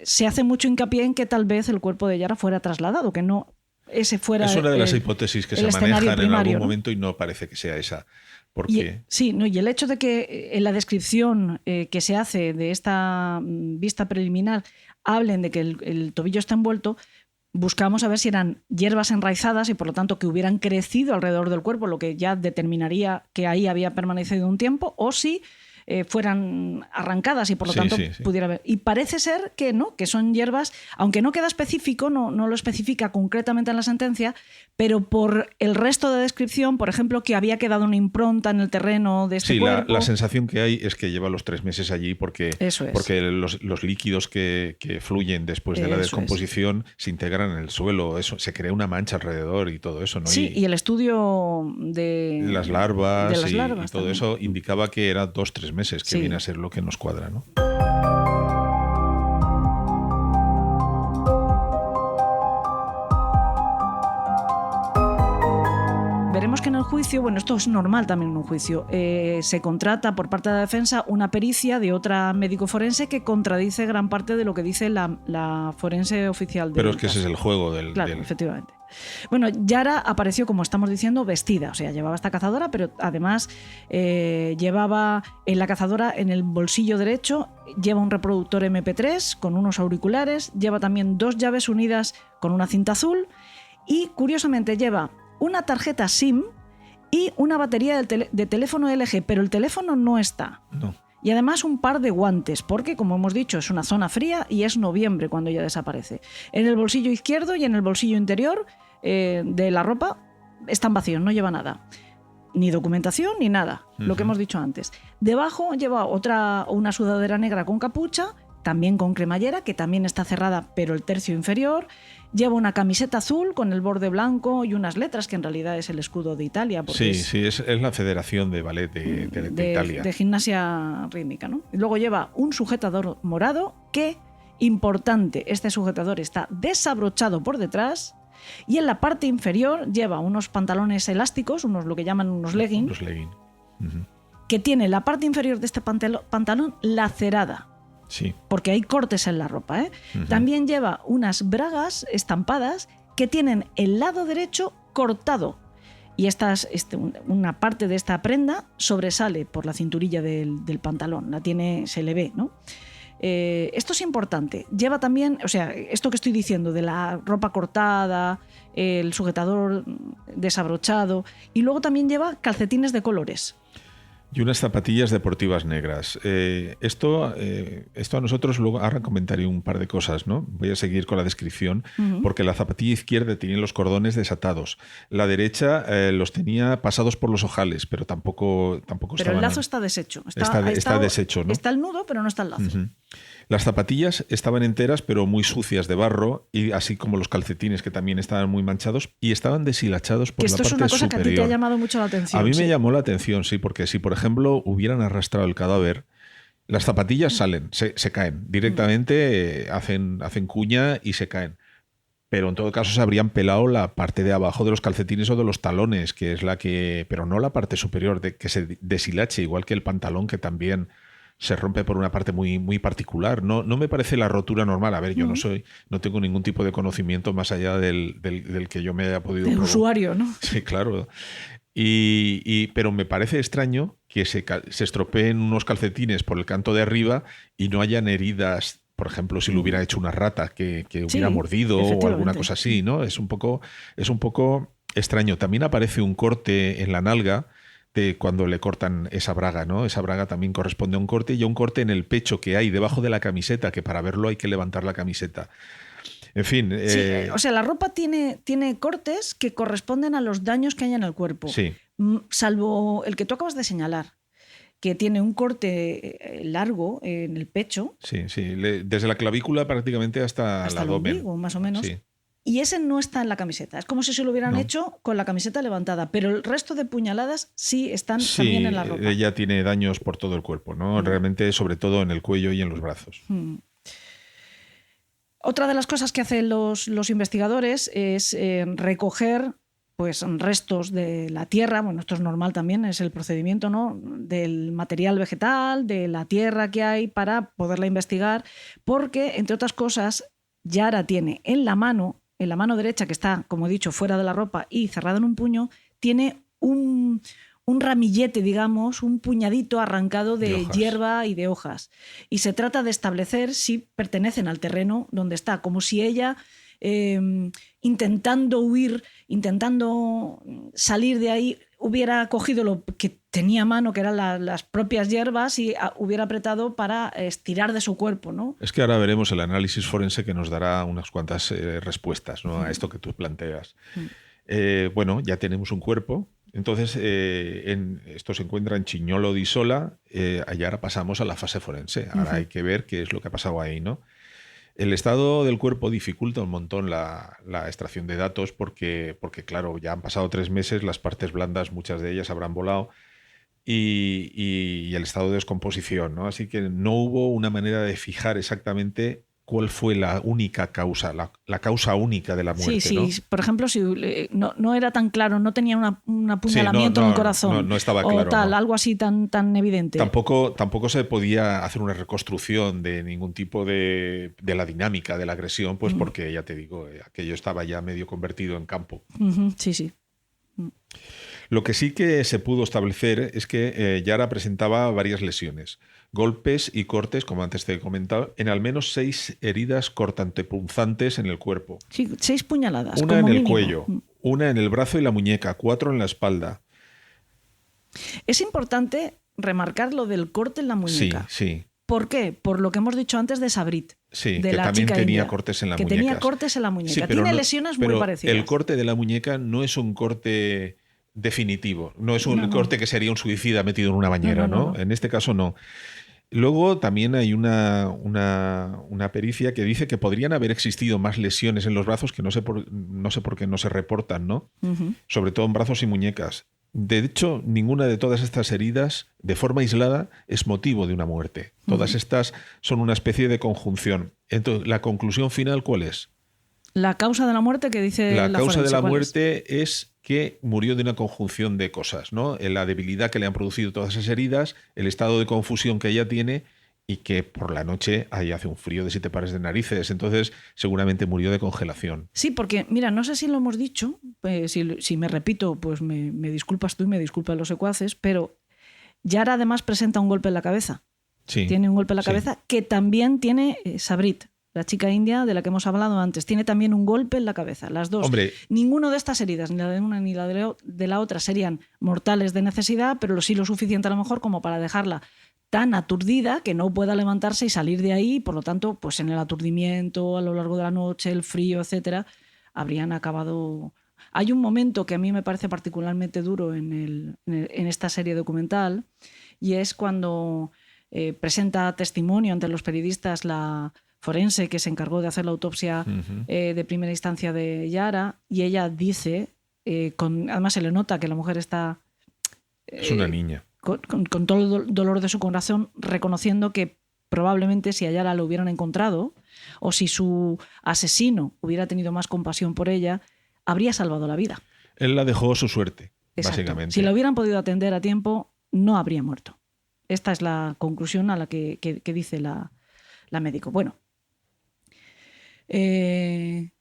se hace mucho hincapié en que tal vez el cuerpo de Yara fuera trasladado, que no ese fuera es una de las hipótesis que se manejan en algún momento y no parece que sea esa. Porque... Y el hecho de que en la descripción que se hace de esta vista preliminar hablen de que el tobillo está envuelto, buscamos a ver si eran hierbas enraizadas y por lo tanto que hubieran crecido alrededor del cuerpo, lo que ya determinaría que ahí había permanecido un tiempo, o si fueran arrancadas y por lo tanto pudiera haber. Y parece ser que no, que son hierbas, aunque no queda específico, no lo especifica concretamente en la sentencia, pero por el resto de descripción, por ejemplo, que había quedado una impronta en el terreno de este cuerpo. La sensación que hay es que lleva los 3 meses allí porque los líquidos que fluyen después de la descomposición se integran en el suelo, eso se crea una mancha alrededor y todo eso, ¿no? Sí, y el estudio de las larvas, y todo también. Eso indicaba que era 2-3 meses, que viene a ser lo que nos cuadra, ¿no? Veremos que en el juicio, esto es normal también en un juicio, se contrata por parte de la defensa una pericia de otra médico forense que contradice gran parte de lo que dice la forense oficial. Pero es que ese es el juego del... Claro, efectivamente. Bueno, Yara apareció, como estamos diciendo, vestida, o sea, llevaba esta cazadora, pero además llevaba en la cazadora, en el bolsillo derecho, lleva un reproductor MP3 con unos auriculares, lleva también 2 llaves unidas con una cinta azul y, curiosamente, lleva una tarjeta SIM y una batería de teléfono LG, pero el teléfono no está. No. Y además un par de guantes, porque, como hemos dicho, es una zona fría y es noviembre cuando ella desaparece. En el bolsillo izquierdo y en el bolsillo interior de la ropa están vacíos, no lleva nada. Ni documentación ni nada, lo que hemos dicho antes. Debajo lleva una sudadera negra con capucha, también con cremallera, que también está cerrada, pero el tercio inferior. Lleva una camiseta azul con el borde blanco y unas letras que en realidad es el escudo de Italia. Sí, es la Federación de Ballet de Italia. De gimnasia rítmica, ¿no? Y luego lleva un sujetador morado que, importante, este sujetador está desabrochado por detrás y en la parte inferior lleva unos pantalones elásticos, lo que llaman unos leggings. Los leggings. Que tiene la parte inferior de este pantalón lacerada. Sí. Porque hay cortes en la ropa, ¿eh? También lleva unas bragas estampadas que tienen el lado derecho cortado y una parte de esta prenda sobresale por la cinturilla del pantalón, se le ve, ¿no? Esto es importante. Lleva también, o sea, esto que estoy diciendo de la ropa cortada, el sujetador desabrochado, y luego también lleva calcetines de colores. Y unas zapatillas deportivas negras. Esto a nosotros, luego ahora comentaré un par de cosas, ¿no? Voy a seguir con la descripción, porque la zapatilla izquierda tenía los cordones desatados. La derecha los tenía pasados por los ojales, pero tampoco Pero estaban... el lazo está deshecho. Está deshecho, ¿no? Está el nudo, pero no está el lazo. Uh-huh. Las zapatillas estaban enteras, pero muy sucias de barro, y así como los calcetines, que también estaban muy manchados, y estaban deshilachados por la parte superior. Esto es una cosa que a ti te ha llamado mucho la atención. A mí me llamó la atención, sí, porque si, por ejemplo, hubieran arrastrado el cadáver, las zapatillas salen, se caen. Directamente hacen cuña y se caen. Pero en todo caso se habrían pelado la parte de abajo de los calcetines o de los talones, que es la que... Pero no la parte superior, de que se deshilache, igual que el pantalón, que también se rompe por una parte muy, muy particular. No me parece la rotura normal. A ver, yo no tengo ningún tipo de conocimiento más allá del que yo me haya podido... Del usuario, ¿no? Sí, claro. Pero me parece extraño que se estropeen unos calcetines por el canto de arriba y no hayan heridas, por ejemplo, si lo hubiera hecho una rata que hubiera mordido o alguna cosa así, ¿no? Es un poco extraño. También aparece un corte en la nalga de cuando le cortan esa braga, ¿no? Esa braga también corresponde a un corte, y a un corte en el pecho que hay debajo de la camiseta, que para verlo hay que levantar la camiseta. En fin. Sí, o sea, la ropa tiene cortes que corresponden a los daños que hay en el cuerpo. Sí. Salvo el que tú acabas de señalar, que tiene un corte largo en el pecho. Sí. Desde la clavícula prácticamente hasta el abdomen. El ombligo, más o menos. Sí. Y ese no está en la camiseta. Es como si se lo hubieran hecho con la camiseta levantada. Pero el resto de puñaladas sí están también en la ropa. Ella tiene daños por todo el cuerpo, ¿no? Realmente, sobre todo en el cuello y en los brazos. Otra de las cosas que hacen los investigadores es recoger pues, restos de la tierra. Bueno, esto es normal también, es el procedimiento, ¿no? Del material vegetal, de la tierra que hay, para poderla investigar. Porque, entre otras cosas, Yara tiene en la mano derecha, que está, como he dicho, fuera de la ropa y cerrada en un puño, tiene un ramillete, digamos, un puñadito arrancado de hierba y de hojas. Y se trata de establecer si pertenecen al terreno donde está, como si ella, intentando huir, intentando salir de ahí, hubiera cogido lo que tenía a mano, que eran las propias hierbas, y hubiera apretado para estirar de su cuerpo, ¿no? Es que ahora veremos el análisis forense, que nos dará unas cuantas respuestas, ¿no? A esto que tú planteas. Bueno, ya tenemos un cuerpo. Entonces, esto se encuentra en Chignolo di Sola, y ahora pasamos a la fase forense. Ahora hay que ver qué es lo que ha pasado ahí, ¿no? El estado del cuerpo dificulta un montón la extracción de datos porque, claro, ya han pasado 3 meses, las partes blandas, muchas de ellas habrán volado, y el estado de descomposición, ¿no? Así que no hubo una manera de fijar exactamente cuál fue la única causa, la causa única de la muerte. Sí, ¿no? Por ejemplo, si no era tan claro, no tenía un apuñalamiento en el corazón, no estaba claro, o tal, algo así tan evidente. Tampoco se podía hacer una reconstrucción de ningún tipo de la dinámica de la agresión, pues porque, ya te digo, aquello estaba ya medio convertido en campo. Sí. Lo que sí que se pudo establecer es que Yara presentaba varias lesiones, golpes y cortes, como antes te he comentado, en al menos 6 heridas cortantepunzantes en el cuerpo. Sí, 6 puñaladas. Una como en el mínimo. cuello, una en el brazo y la muñeca, 4 en la espalda. Es importante remarcar lo del corte en la muñeca. Sí. ¿Por qué? Por lo que hemos dicho antes de Sabrit. Sí, de que la también chica tenía india, cortes en la muñeca. Que tenía cortes en la muñeca. Sí, tiene lesiones muy parecidas. El corte de la muñeca no es un corte definitivo. No es un corte que sería un suicida metido en una bañera, ¿no? En este caso no. Luego también hay una pericia que dice que podrían haber existido más lesiones en los brazos, que no sé por qué no se reportan, ¿no? Sobre todo en brazos y muñecas. De hecho, ninguna de todas estas heridas, de forma aislada, es motivo de una muerte. Todas estas son una especie de conjunción. Entonces, ¿la conclusión final cuál es? La causa de la muerte que dice la causa forense, de la muerte es que murió de una conjunción de cosas, ¿no? La debilidad que le han producido todas esas heridas, el estado de confusión que ella tiene y que por la noche ahí hace un frío de 7 pares de narices. Entonces seguramente murió de congelación. Sí, porque mira, no sé si lo hemos dicho, pues, si me repito, pues me disculpas tú y me disculpan los secuaces, pero Yara además presenta un golpe en la cabeza. Sí, tiene un golpe en la cabeza que también tiene Sabrit, la chica india de la que hemos hablado antes. Tiene también un golpe en la cabeza, las dos. Hombre, ninguno de estas heridas, ni la de una ni la de la otra, serían mortales de necesidad, pero sí lo suficiente a lo mejor como para dejarla tan aturdida que no pueda levantarse y salir de ahí. Por lo tanto, pues en el aturdimiento, a lo largo de la noche, el frío, etcétera, habrían acabado. Hay un momento que a mí me parece particularmente duro en esta serie documental, y es cuando presenta testimonio ante los periodistas la forense que se encargó de hacer la autopsia de primera instancia de Yara, y ella dice, además se le nota que la mujer está... es una niña. Con todo el dolor de su corazón, reconociendo que probablemente si a Yara lo hubieran encontrado, o si su asesino hubiera tenido más compasión por ella, habría salvado la vida. Él la dejó su suerte, Exacto. básicamente. Si la hubieran podido atender a tiempo, no habría muerto. Esta es la conclusión a la que dice la médico. Bueno, y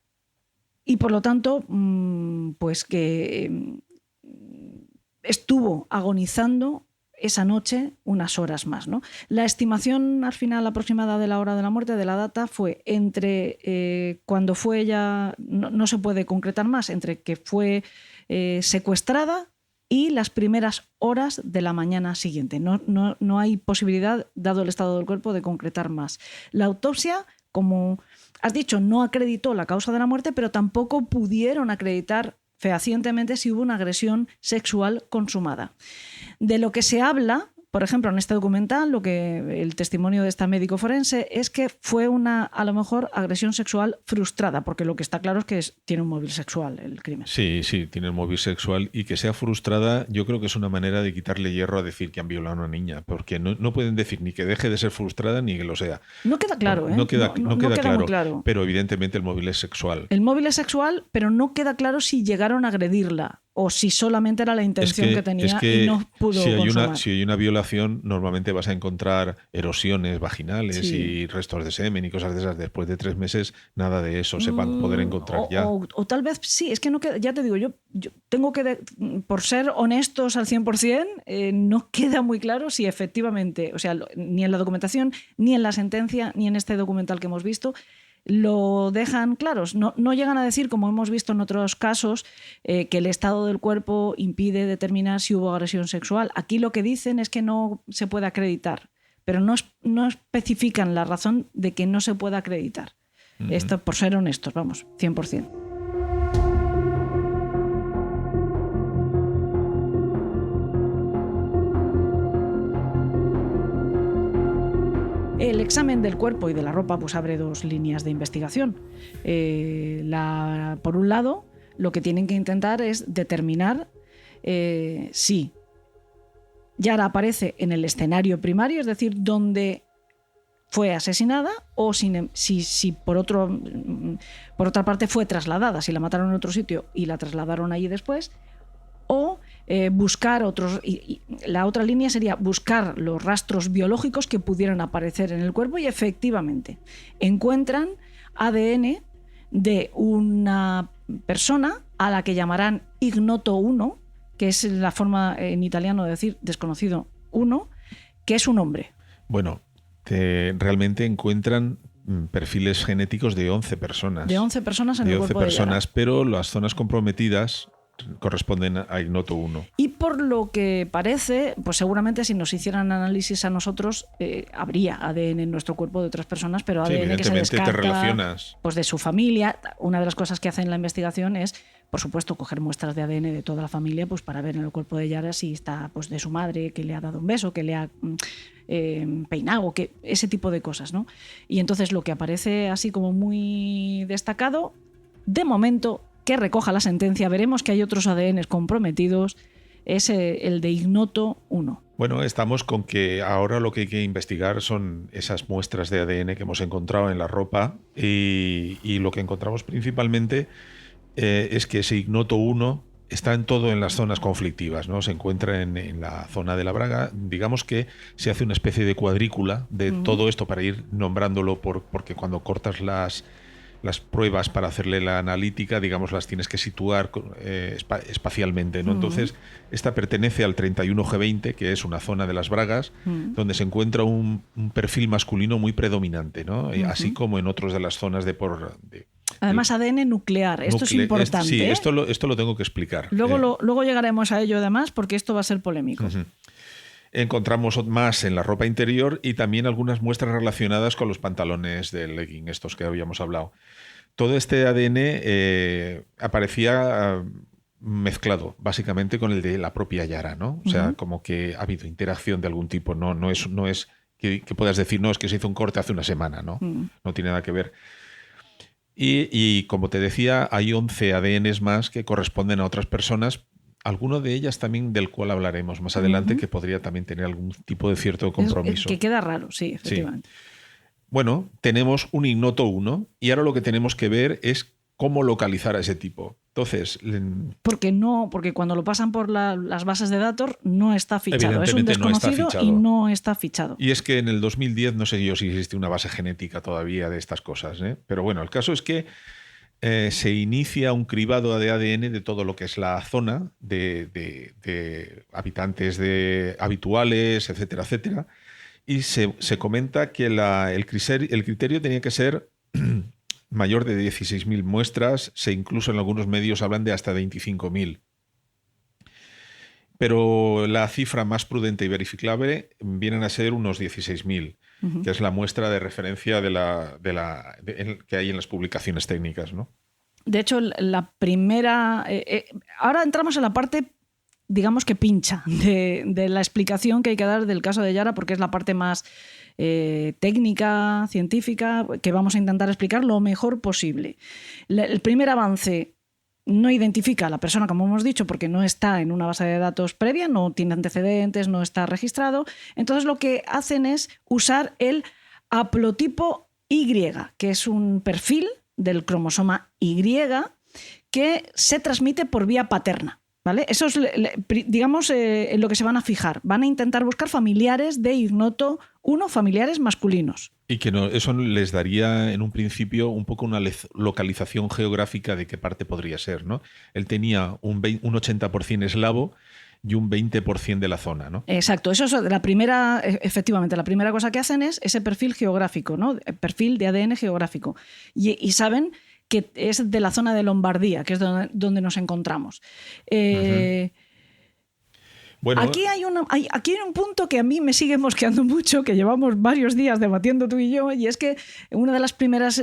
por lo tanto, pues que estuvo agonizando esa noche unas horas más, ¿no? La estimación al final aproximada de la hora de la muerte, de la data, fue entre cuando fue ella, no se puede concretar más, entre que fue secuestrada y las primeras horas de la mañana siguiente. No hay posibilidad, dado el estado del cuerpo, de concretar más. La autopsia, como has dicho, no acreditó la causa de la muerte, pero tampoco pudieron acreditar fehacientemente si hubo una agresión sexual consumada. De lo que se habla, por ejemplo, en este documental, lo que el testimonio de esta médico forense es que fue a lo mejor agresión sexual frustrada, porque lo que está claro es que tiene un móvil sexual el crimen. Sí, tiene el móvil sexual, y que sea frustrada, yo creo que es una manera de quitarle hierro a decir que han violado a una niña, porque no pueden decir ni que deje de ser frustrada ni que lo sea. No queda claro, ¿eh? No queda claro, muy claro. Pero evidentemente el móvil es sexual. El móvil es sexual, pero no queda claro si llegaron a agredirla o si solamente era la intención que tenía y no pudo consumar. Si hay una violación, normalmente vas a encontrar erosiones vaginales y restos de semen y cosas de esas. Después de 3 meses, nada de eso se van a poder encontrar ya. O tal vez sí, es que no queda, ya te digo, yo tengo que, por ser honestos al 100%, no queda muy claro si efectivamente, o sea, ni en la documentación, ni en la sentencia, ni en este documental que hemos visto, lo dejan claros. No llegan a decir, como hemos visto en otros casos, que el estado del cuerpo impide determinar si hubo agresión sexual. Aquí lo que dicen es que no se puede acreditar, pero no especifican la razón de que no se pueda acreditar. Esto por ser honestos, vamos, 100%. El examen del cuerpo y de la ropa pues abre 2 líneas de investigación. Por un lado, lo que tienen que intentar es determinar si Yara aparece en el escenario primario, es decir, donde fue asesinada, o si por otra parte fue trasladada, si la mataron en otro sitio y la trasladaron allí después, o buscar otros. Y la otra línea sería buscar los rastros biológicos que pudieran aparecer en el cuerpo, y efectivamente encuentran ADN de una persona a la que llamarán ignoto 1, que es la forma en italiano de decir desconocido 1, que es un hombre. Bueno, realmente encuentran perfiles genéticos de 11 personas. De 11 personas en el cuerpo de Yara. Pero las zonas comprometidas corresponden a ignoto 1. Y por lo que parece, pues seguramente si nos hicieran análisis a nosotros, habría ADN en nuestro cuerpo de otras personas, pero ADN que se descarta, te relacionas. Pues de su familia. Una de las cosas que hacen en la investigación es, por supuesto, coger muestras de ADN de toda la familia, pues para ver en el cuerpo de Yara si está, pues, de su madre, que le ha dado un beso, que le ha peinado, ese tipo de cosas, ¿no? Y entonces lo que aparece así como muy destacado, de momento, que recoja la sentencia, veremos que hay otros ADNs comprometidos, es el de ignoto 1. Bueno, estamos con que ahora lo que hay que investigar son esas muestras de ADN que hemos encontrado en la ropa, y lo que encontramos principalmente es que ese ignoto 1 está en todo en las zonas conflictivas, ¿no? Se encuentra en la zona de la Braga. Digamos que se hace una especie de cuadrícula de todo esto para ir nombrándolo porque cuando cortas las pruebas para hacerle la analítica, digamos, las tienes que situar espacialmente, ¿no? Entonces, esta pertenece al 31G20, que es una zona de las Bragas, donde se encuentra un perfil masculino muy predominante, ¿no? Así como en otros de las zonas Además, ADN nuclear. Esto es importante. Sí, esto lo tengo que explicar. Luego llegaremos a ello, además, porque esto va a ser polémico. Encontramos más en la ropa interior y también algunas muestras relacionadas con los pantalones del legging, estos que habíamos hablado. Todo este ADN aparecía mezclado básicamente con el de la propia Yara, ¿no? O sea, como que ha habido interacción de algún tipo, no es que puedas decir, no, es que se hizo un corte hace una semana, ¿no? No tiene nada que ver. Y como te decía, hay 11 ADNs más que corresponden a otras personas, alguno de ellas también del cual hablaremos más adelante, que podría también tener algún tipo de cierto compromiso. Que queda raro, sí, efectivamente. Sí. Bueno, tenemos un ignoto 1 y ahora lo que tenemos que ver es cómo localizar a ese tipo. Entonces, porque cuando lo pasan por las bases de datos no está fichado. Es un desconocido y no está fichado. Y es que en el 2010 no sé yo si existe una base genética todavía de estas cosas, ¿eh? Pero bueno, el caso es que se inicia un cribado de ADN de todo lo que es la zona de habitantes habituales, etcétera, etcétera. Y se comenta que el criterio tenía que ser mayor de 16.000 muestras, incluso en algunos medios hablan de hasta 25.000. Pero la cifra más prudente y verificable vienen a ser unos 16.000. Que es la muestra de referencia que hay en las publicaciones técnicas, ¿no? De hecho, la primera... ahora entramos en la parte, digamos que pincha, de la explicación que hay que dar del caso de Yara, porque es la parte más técnica, científica, que vamos a intentar explicar lo mejor posible. El primer avance no identifica a la persona, como hemos dicho, porque no está en una base de datos previa, no tiene antecedentes, no está registrado. Entonces lo que hacen es usar el haplotipo Y, que es un perfil del cromosoma Y que se transmite por vía paterna. ¿Vale? Eso es, digamos, en lo que se van a fijar. Van a intentar buscar familiares de ignoto 1, familiares masculinos. Y que eso les daría en un principio un poco una localización geográfica de qué parte podría ser, ¿no? Él tenía un 80% eslavo y un 20% de la zona, ¿no? Exacto. Eso es efectivamente, la primera cosa que hacen es ese perfil geográfico, ¿no? El perfil de ADN geográfico. Y saben que es de la zona de Lombardía, que es donde nos encontramos. Bueno, aquí hay un punto que a mí me sigue mosqueando mucho, que llevamos varios días debatiendo tú y yo, y es que uno de los primeros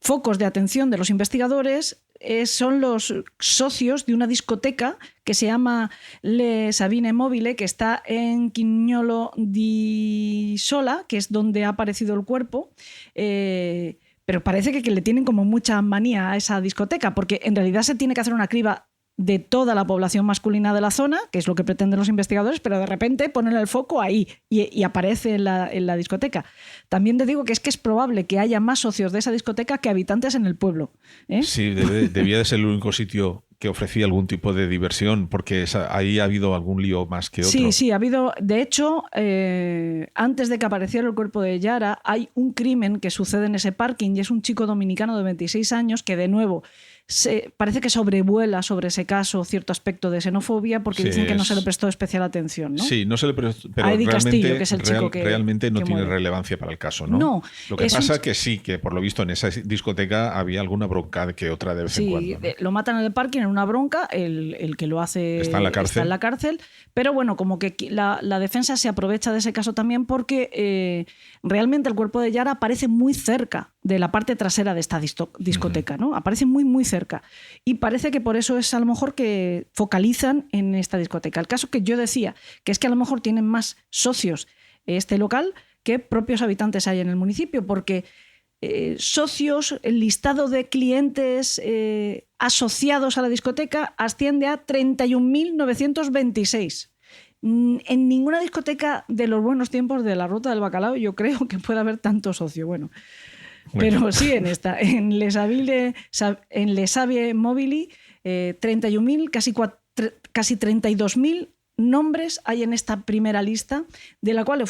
focos de atención de los investigadores son los socios de una discoteca que se llama Le Sabine Mobile, que está en Chignolo di Sola, que es donde ha aparecido el cuerpo. Pero parece que le tienen como mucha manía a esa discoteca, porque en realidad se tiene que hacer una criba de toda la población masculina de la zona, que es lo que pretenden los investigadores, pero de repente ponen el foco ahí y aparece en la discoteca. También te digo que es probable que haya más socios de esa discoteca que habitantes en el pueblo, ¿eh? Sí, debía de ser el único sitio que ofrecía algún tipo de diversión, porque ahí ha habido algún lío más que otro. Sí, ha habido. De hecho, antes de que apareciera el cuerpo de Yara, hay un crimen que sucede en ese parking y es un chico dominicano de 26 años que, de nuevo, parece que sobrevuela sobre ese caso cierto aspecto de xenofobia, porque dicen que no se le prestó especial atención, ¿no? Sí, no se le prestó, pero a Eddie Castillo, que es el chico realmente no tiene muere. Relevancia para el caso, ¿no? No. Lo que pasa que sí, que por lo visto en esa discoteca había alguna bronca que otra de vez en cuando, ¿no? Lo matan en el parking en una bronca, el que lo hace está en la cárcel, pero bueno, como que la defensa se aprovecha de ese caso también porque realmente el cuerpo de Yara aparece muy cerca de la parte trasera de esta discoteca, ¿no? Aparece muy, muy cerca. Y parece que por eso es a lo mejor que focalizan en esta discoteca. El caso que yo decía, que es que a lo mejor tienen más socios este local que propios habitantes hay en el municipio, porque socios, el listado de clientes asociados a la discoteca asciende a 31.926. En ninguna discoteca de los buenos tiempos de la Ruta del Bacalao yo creo que pueda haber tanto socio. Bueno. Pero sí, en Les Sabine Mobili 31.000, casi 32.000 nombres hay en esta primera lista, de la cual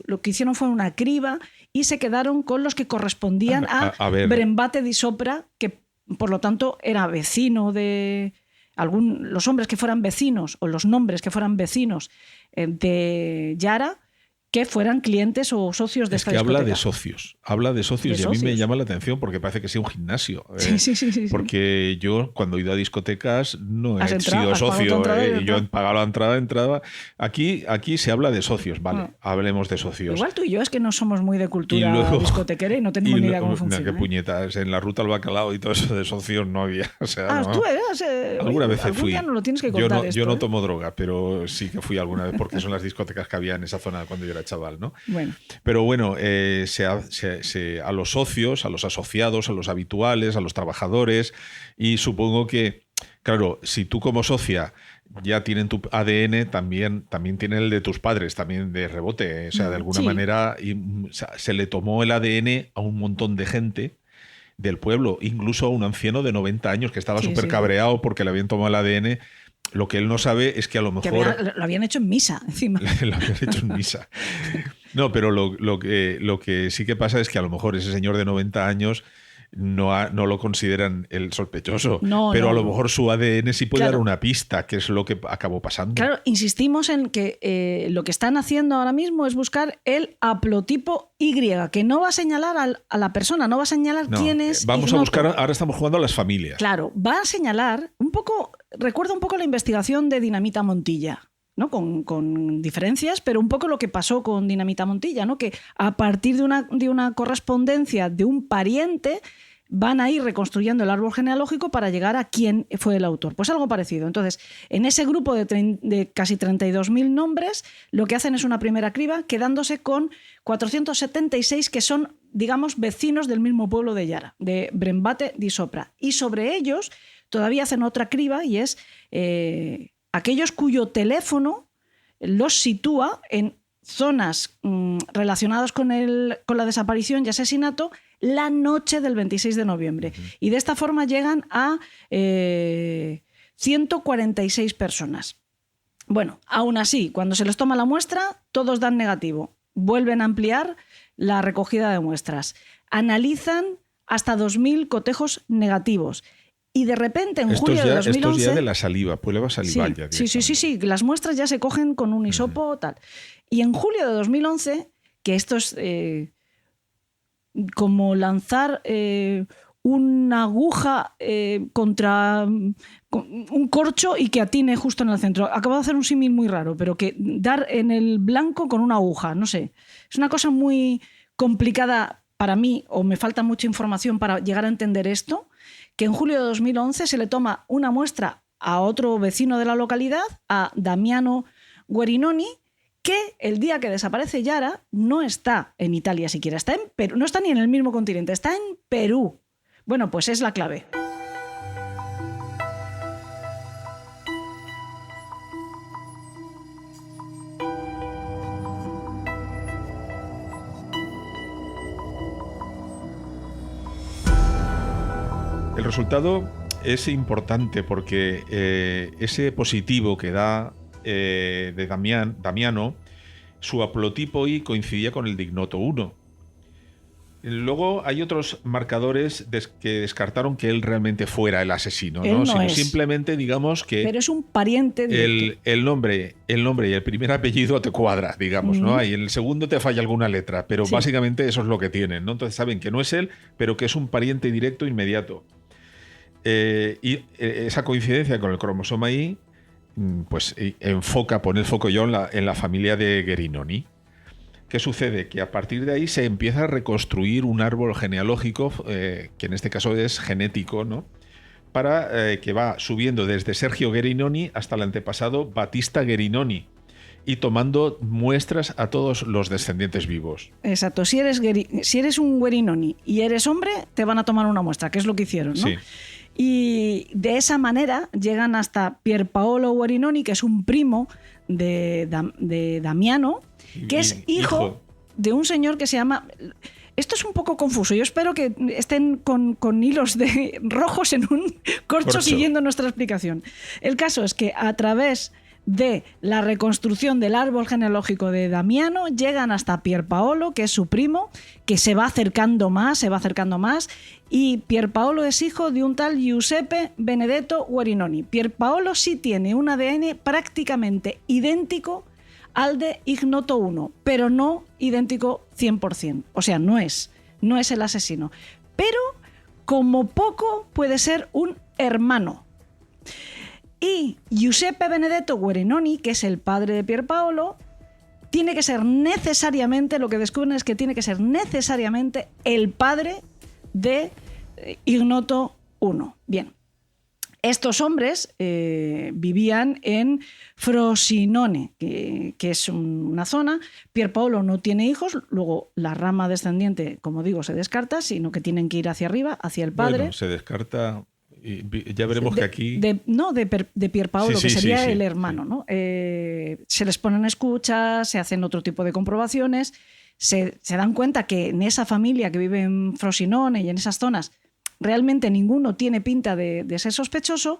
lo que hicieron fue una criba y se quedaron con los que correspondían a Brembate di Sopra, que por lo tanto era vecino de los hombres que fueran vecinos o los nombres que fueran vecinos de Yara, que fueran clientes o socios de esta discoteca. Habla de socios y a mí me llama la atención porque parece que sea un gimnasio. Sí. Porque yo cuando he ido a discotecas no he sido socio, yo he pagado la entrada. Aquí se habla de socios, vale, hablemos de socios. Igual tú y yo es que no somos muy de cultura discotequera y no tenemos ni idea cómo funciona. Qué puñetas, en la ruta al bacalao y todo eso de socios no había. O sea, tú eras. Alguna vez fui. No lo tienes que contar yo no tomo droga, pero sí que fui alguna vez porque son las discotecas que había en esa zona cuando yo era chaval, ¿no? Bueno. Pero bueno, a los socios, a los asociados, a los habituales, a los trabajadores, y supongo que, claro, si tú como socia ya tienen tu ADN, también tienen el de tus padres, también de rebote. O sea, de alguna manera se le tomó el ADN a un montón de gente del pueblo, incluso a un anciano de 90 años que estaba súper cabreado porque le habían tomado el ADN. Lo que él no sabe es que a lo mejor... lo habían hecho en misa, encima. Lo habían hecho en misa. No, pero lo que sí que pasa es que a lo mejor ese señor de 90 años no lo consideran el sospechoso. Pero a lo mejor su ADN sí puede dar una pista, que es lo que acabó pasando. Claro, insistimos en que lo que están haciendo ahora mismo es buscar el haplotipo Y, que no va a señalar a la persona, no va a señalar quién es. Vamos a buscar, ahora estamos jugando a las familias. Claro, va a señalar un poco, recuerda un poco la investigación de Dinamita Montilla, ¿no? Con diferencias, pero un poco lo que pasó con Dinamita Montilla, ¿no? Que a partir de una correspondencia de un pariente van a ir reconstruyendo el árbol genealógico para llegar a quién fue el autor. Pues algo parecido. Entonces, en ese grupo de casi 32.000 nombres, lo que hacen es una primera criba, quedándose con 476 que son, digamos, vecinos del mismo pueblo de Yara, de Brembate di Sopra. Y sobre ellos todavía hacen otra criba y es aquellos cuyo teléfono los sitúa en zonas relacionadas con la desaparición y asesinato la noche del 26 de noviembre. Y de esta forma llegan a 146 personas. Bueno, aún así, cuando se les toma la muestra, todos dan negativo. Vuelven a ampliar la recogida de muestras. Analizan hasta 2.000 cotejos negativos. Y de repente, en julio de 2011... Esto es ya de la saliva, prueba salival ya. Sí, las muestras ya se cogen con un hisopo tal. Y en julio de 2011, que esto es como lanzar una aguja contra un corcho y que atine justo en el centro. Acabo de hacer un símil muy raro, pero que dar en el blanco con una aguja, no sé. Es una cosa muy complicada para mí, o me falta mucha información para llegar a entender esto, que en julio de 2011 se le toma una muestra a otro vecino de la localidad, a Damiano Guerinoni, que el día que desaparece Yara no está en Italia siquiera, está en Perú, no está ni en el mismo continente, está en Perú. Bueno, pues es la clave. El resultado es importante porque ese positivo que da de Damiano, su haplotipo Y coincidía con el de Ignoto 1. Luego hay otros marcadores que descartaron que él realmente fuera el asesino, ¿no? Sino simplemente, digamos que... Pero es un pariente directo. El nombre y el primer apellido te cuadra, digamos, ¿no? Y en el segundo te falla alguna letra, pero básicamente eso es lo que tienen, ¿no? Entonces saben que no es él, pero que es un pariente directo inmediato. Y esa coincidencia con el cromosoma Y pues pone el foco yo en la familia de Guerinoni. ¿Qué sucede? Que a partir de ahí se empieza a reconstruir un árbol genealógico, que en este caso es genético, ¿no? Que va subiendo desde Sergio Guerinoni hasta el antepasado Battista Guerinoni y tomando muestras a todos los descendientes vivos. Exacto. Si eres un Guerinoni y eres hombre, te van a tomar una muestra, que es lo que hicieron, ¿no? Sí. Y de esa manera llegan hasta Pierpaolo Guerinoni, que es un primo de Damiano, que es hijo de un señor que se llama... Esto es un poco confuso. Yo espero que estén con hilos rojos en un corcho siguiendo nuestra explicación. El caso es que a través de la reconstrucción del árbol genealógico de Damiano llegan hasta Pierpaolo, que es su primo, que se va acercando más, y Pierpaolo es hijo de un tal Giuseppe Benedetto Guerinoni. Pierpaolo sí tiene un ADN prácticamente idéntico al de Ignoto I, pero no idéntico 100%. O sea, no es el asesino. Pero como poco puede ser un hermano. Y Giuseppe Benedetto Guerinoni, que es el padre de Pierpaolo, tiene que ser necesariamente, lo que descubren es que tiene que ser necesariamente el padre de Ignoto I. Bien. Estos hombres vivían en Frosinone, que es una zona. Pierpaolo no tiene hijos, luego la rama descendiente, como digo, se descarta, sino que tienen que ir hacia arriba, hacia el padre. Bueno, se descarta y ya veremos que aquí... De Pierpaolo, sí, que sería sí, el hermano, sí. ¿no? Se les ponen escuchas, se hacen otro tipo de comprobaciones, se dan cuenta que en esa familia que vive en Frosinone y en esas zonas realmente ninguno tiene pinta de ser sospechoso,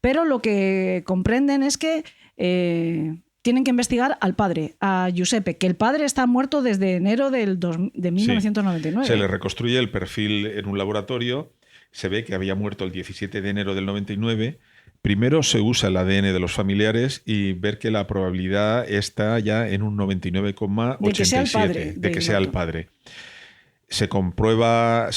pero lo que comprenden es que tienen que investigar al padre, a Giuseppe, que el padre está muerto desde enero de 1999. Sí. Se le reconstruye el perfil en un laboratorio, se ve que había muerto el 17 de enero del 99. Primero se usa el ADN de los familiares y ver que la probabilidad está ya en un 99,87 de que sea el padre. De que sea el padre. Se compara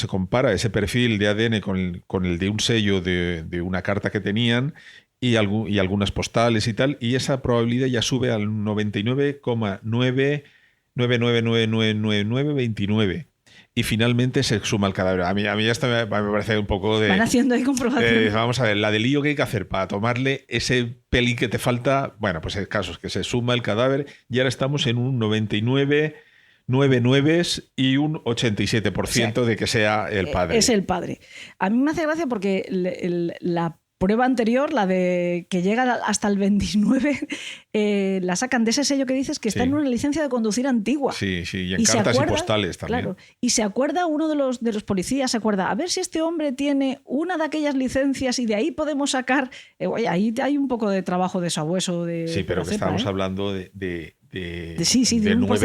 ese perfil de ADN con el de un sello de una carta que tenían y algunas postales y tal, y esa probabilidad ya sube al 99,9999929. Y finalmente se suma el cadáver. A mí esto me parece un poco de... Van haciendo ahí comprobaciones. Vamos a ver, la de lío que hay que hacer para tomarle ese pelín que te falta. Bueno, pues el caso es que se suma el cadáver y ahora estamos en un 99,99 y un 87% de que sea el padre. Es el padre. A mí me hace gracia porque la prueba anterior, la de que llega hasta el 29, la sacan de ese sello que dices que está en una licencia de conducir antigua. Sí, y en cartas y postales también. Claro, y se acuerda uno de los policías, a ver si este hombre tiene una de aquellas licencias y de ahí podemos sacar... ahí hay un poco de trabajo de sabueso. Sí, pero que estamos hablando de 9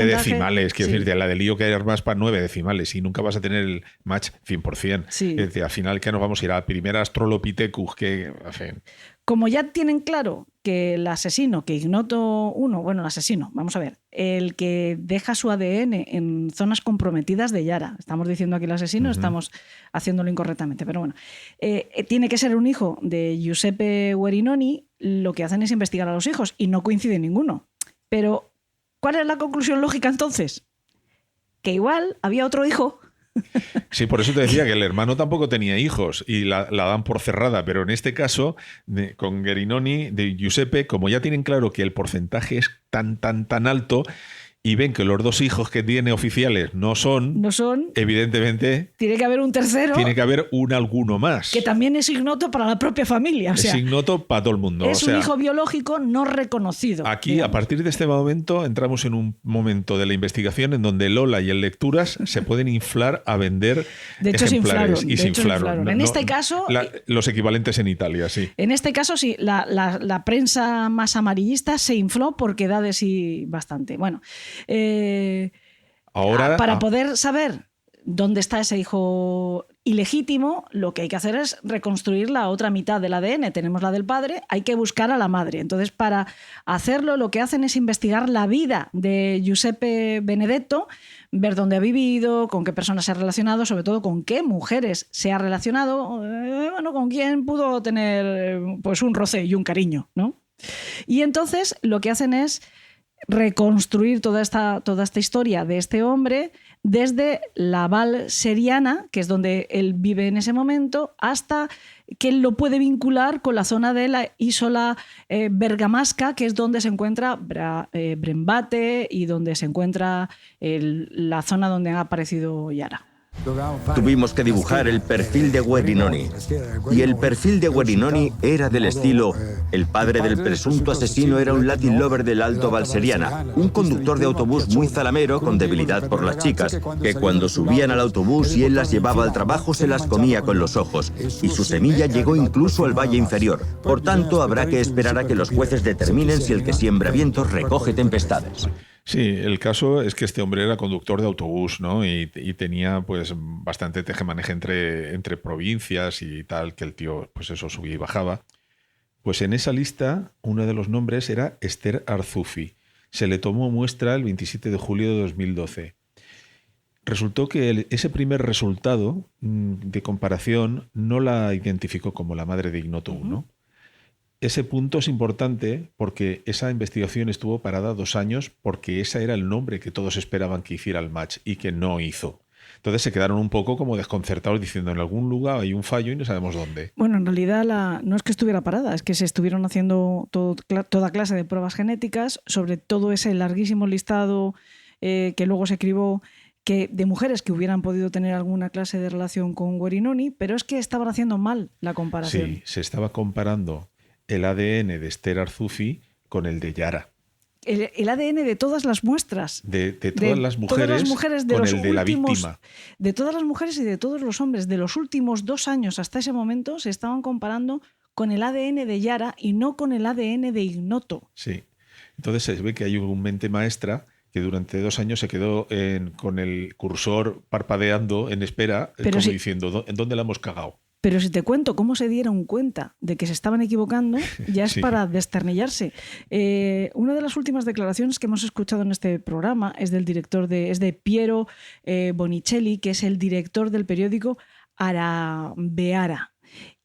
decimales, quiero decir, de la de lío que hay armas para 9 decimales y nunca vas a tener el match 100%. Sí. Es decir, al final que nos vamos a ir a la primera Astrolopithecus que... En fin. Como ya tienen claro que el asesino, que Ignoto I, el asesino, vamos a ver, el que deja su ADN en zonas comprometidas de Yara, estamos diciendo aquí el asesino, estamos haciéndolo incorrectamente, pero bueno, tiene que ser un hijo de Giuseppe Guerinoni, lo que hacen es investigar a los hijos y no coincide ninguno. Pero ¿cuál es la conclusión lógica entonces? Que igual había otro hijo. Sí, por eso te decía que el hermano tampoco tenía hijos y la dan por cerrada, pero en este caso, con Guerinoni, de Giuseppe, como ya tienen claro que el porcentaje es tan alto y ven que los dos hijos que tiene oficiales no son, evidentemente... Tiene que haber un tercero. Tiene que haber alguno más. Que también es ignoto para la propia familia. O sea, es ignoto para todo el mundo. Es un hijo biológico no reconocido. Aquí, digamos. A partir de este momento, entramos en un momento de la investigación en donde Lola y el Lecturas se pueden inflar a vender ejemplares. Y se inflaron. En este caso... los equivalentes en Italia, sí. En este caso, sí. La prensa más amarillista se infló porque da de sí bastante. Bueno... Ahora, para poder saber dónde está ese hijo ilegítimo, lo que hay que hacer es reconstruir la otra mitad del ADN. Tenemos la del padre, hay que buscar a la madre. Entonces, para hacerlo, lo que hacen es investigar la vida de Giuseppe Benedetto, ver dónde ha vivido, con qué personas se ha relacionado, sobre todo con qué mujeres se ha relacionado, con quién pudo tener pues un roce y un cariño, ¿no? Y entonces lo que hacen es reconstruir toda esta historia de este hombre desde la Val Seriana, que es donde él vive en ese momento, hasta que él lo puede vincular con la zona de la Isola Bergamasca, que es donde se encuentra Brembate y donde se encuentra la zona donde ha aparecido Yara. Tuvimos que dibujar el perfil de Guerinoni. Y el perfil de Guerinoni era del estilo: el padre del presunto asesino era un Latin lover del Alto Valseriana, un conductor de autobús muy zalamero con debilidad por las chicas, que cuando subían al autobús y él las llevaba al trabajo se las comía con los ojos, y su semilla llegó incluso al valle inferior. Por tanto, habrá que esperar a que los jueces determinen si el que siembra vientos recoge tempestades. Sí, el caso es que este hombre era conductor de autobús, ¿no? Y tenía pues bastante tejemaneje entre provincias y tal, que el tío pues eso subía y bajaba. Pues en esa lista uno de los nombres era Esther Arzufi. Se le tomó muestra el 27 de julio de 2012. Resultó que ese primer resultado de comparación no la identificó como la madre de Ignoto I. Ese punto es importante porque esa investigación estuvo parada 2 años porque ese era el nombre que todos esperaban que hiciera el match y que no hizo. Entonces se quedaron un poco como desconcertados diciendo en algún lugar hay un fallo y no sabemos dónde. Bueno, en realidad no es que estuviera parada, es que se estuvieron haciendo toda clase de pruebas genéticas sobre todo ese larguísimo listado que luego se escribió de mujeres que hubieran podido tener alguna clase de relación con Guerinoni, pero es que estaban haciendo mal la comparación. Sí, se estaba comparando el ADN de Esther Arzufi con el de Yara. El ADN de todas las muestras. De todas las mujeres de con los el de la víctima. De todas las mujeres y de todos los hombres. De los últimos 2 años hasta ese momento se estaban comparando con el ADN de Yara y no con el ADN de Ignoto. Sí. Entonces se ve que hay un mente maestra que durante 2 años se quedó con el cursor parpadeando en espera, diciendo, ¿en dónde la hemos cagado? Pero si te cuento cómo se dieron cuenta de que se estaban equivocando, ya es Sí. para desternillarse. Una de las últimas declaraciones que hemos escuchado en este programa es de Piero Bonicelli, que es el director del periódico Arabeara.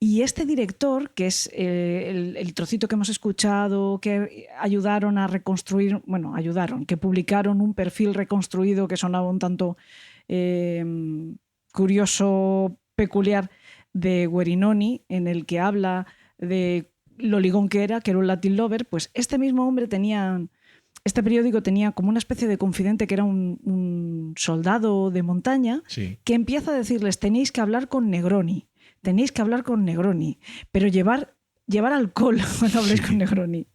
Y este director, que es el trocito que hemos escuchado, que ayudaron a reconstruir, que publicaron un perfil reconstruido que sonaba un tanto curioso, peculiar, de Guerinoni, en el que habla de lo ligón que era un Latin lover, pues este mismo hombre este periódico tenía como una especie de confidente que era un soldado de montaña, Sí. que empieza a decirles, tenéis que hablar con Negroni, pero llevar alcohol cuando habléis con Negroni.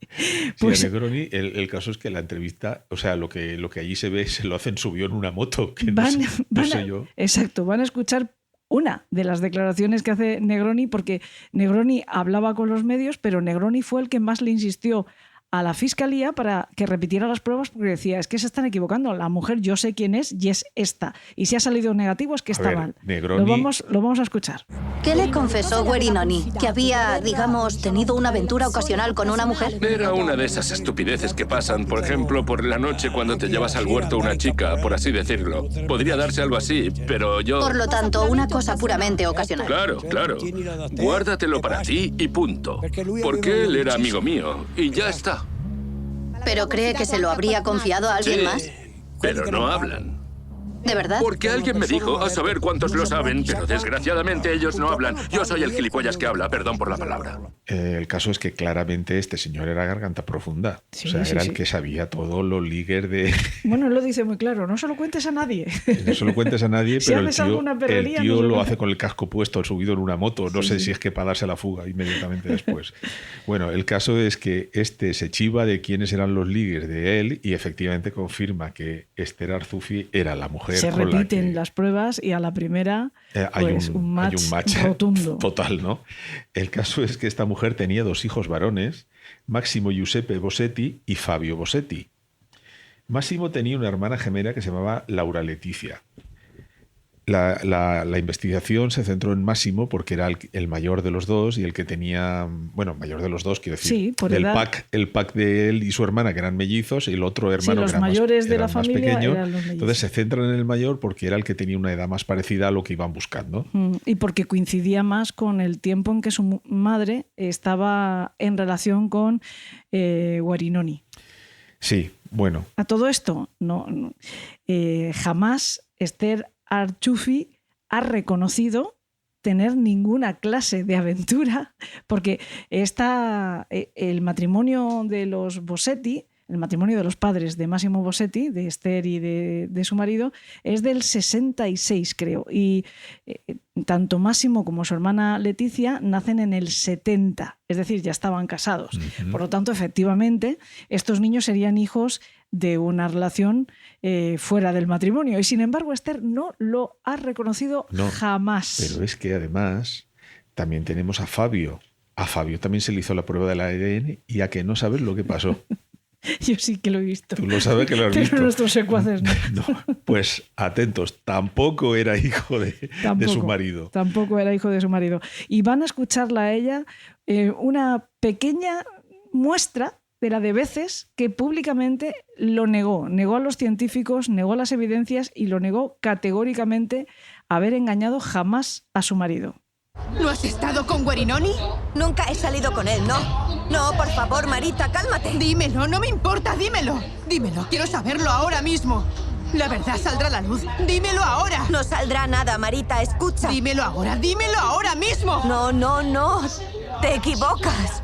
Pues, sí, a Negroni, el caso es que la entrevista, o sea, lo que allí se ve se lo hacen subió en una moto, que no sé yo. Exacto, van a escuchar una de las declaraciones que hace Negroni, porque Negroni hablaba con los medios, pero Negroni fue el que más le insistió a la fiscalía para que repitiera las pruebas, porque decía, es que se están equivocando, la mujer yo sé quién es y es esta, y si ha salido negativo es que está mal. Negroni... Lo vamos a escuchar. ¿Qué le confesó Guerinoni? ¿Que había, digamos, tenido una aventura ocasional con una mujer? Era una de esas estupideces que pasan, por ejemplo, por la noche cuando te llevas al huerto una chica, por así decirlo. Podría darse algo así, pero yo... Por lo tanto, una cosa puramente ocasional. Claro, claro. Guárdatelo para ti y punto. Porque él era amigo mío y ya está. ¿Pero cree que se lo habría confiado a alguien más? Pero no hablan. ¿De verdad? Porque alguien me dijo, a saber cuántos lo saben, pero desgraciadamente ellos no hablan. Yo soy el gilipollas que habla, perdón por la palabra. El caso es que claramente este señor era garganta profunda. Sí, o sea, era sí. el que sabía todo lo liguer de... Bueno, él lo dice muy claro, no se lo cuentes a nadie. No se lo cuentes a nadie, Si pero haces alguna perrería, el tío no se lo lo hace con el casco puesto, subido en una moto. No sé si es que para darse la fuga inmediatamente después. Bueno, el caso es que se chiva de quiénes eran los ligues de él y efectivamente confirma que Esther Arzufi era la mujer Se con repiten las pruebas y a la primera pues, hay un match rotundo. Total, ¿no? El caso es que esta mujer tenía 2 hijos varones, Máximo Giuseppe Bossetti y Fabio Bossetti. Máximo tenía una hermana gemela que se llamaba Laura Leticia. La investigación se centró en Máximo porque era el mayor de los dos y el que tenía, bueno, mayor de los dos, quiero decir, sí, por edad. El pack de él y su hermana, que eran mellizos, y el otro hermano, los que era mayores de la más familia pequeño. eran los mellizos. Entonces se centran en el mayor porque era el que tenía una edad más parecida a lo que iban buscando. Y porque coincidía más con el tiempo en que su madre estaba en relación con Guerinoni. Sí, bueno. A todo esto, jamás Esther Arzufi ha reconocido tener ninguna clase de aventura, porque el matrimonio de los Bossetti el matrimonio de los padres de Massimo Bossetti, de Esther y de su marido, es del 66, creo. Y tanto Massimo como su hermana Leticia nacen en el 70, es decir, ya estaban casados. Por lo tanto, efectivamente, estos niños serían hijos de una relación fuera del matrimonio. Y sin embargo, Esther no lo ha reconocido jamás. Pero es que además también tenemos a Fabio. A Fabio también se le hizo la prueba del ADN y a que no sabes lo que pasó. Yo sí que lo he visto. Tú lo sabes que lo has visto. Pero nuestros secuaces no. Pues atentos, tampoco era hijo de su marido. Tampoco era hijo de su marido. Y van a escucharla a ella una pequeña muestra de la de veces que públicamente lo negó. Negó a los científicos, negó las evidencias y lo negó categóricamente haber engañado jamás a su marido. ¿No has estado con Guerinoni? Nunca he salido con él, ¿no? No, por favor, Marita, cálmate. Dímelo, no me importa, dímelo. Dímelo, quiero saberlo ahora mismo. La verdad saldrá a la luz. Dímelo ahora. No saldrá nada, Marita, escucha. Dímelo ahora mismo. No. Te equivocas.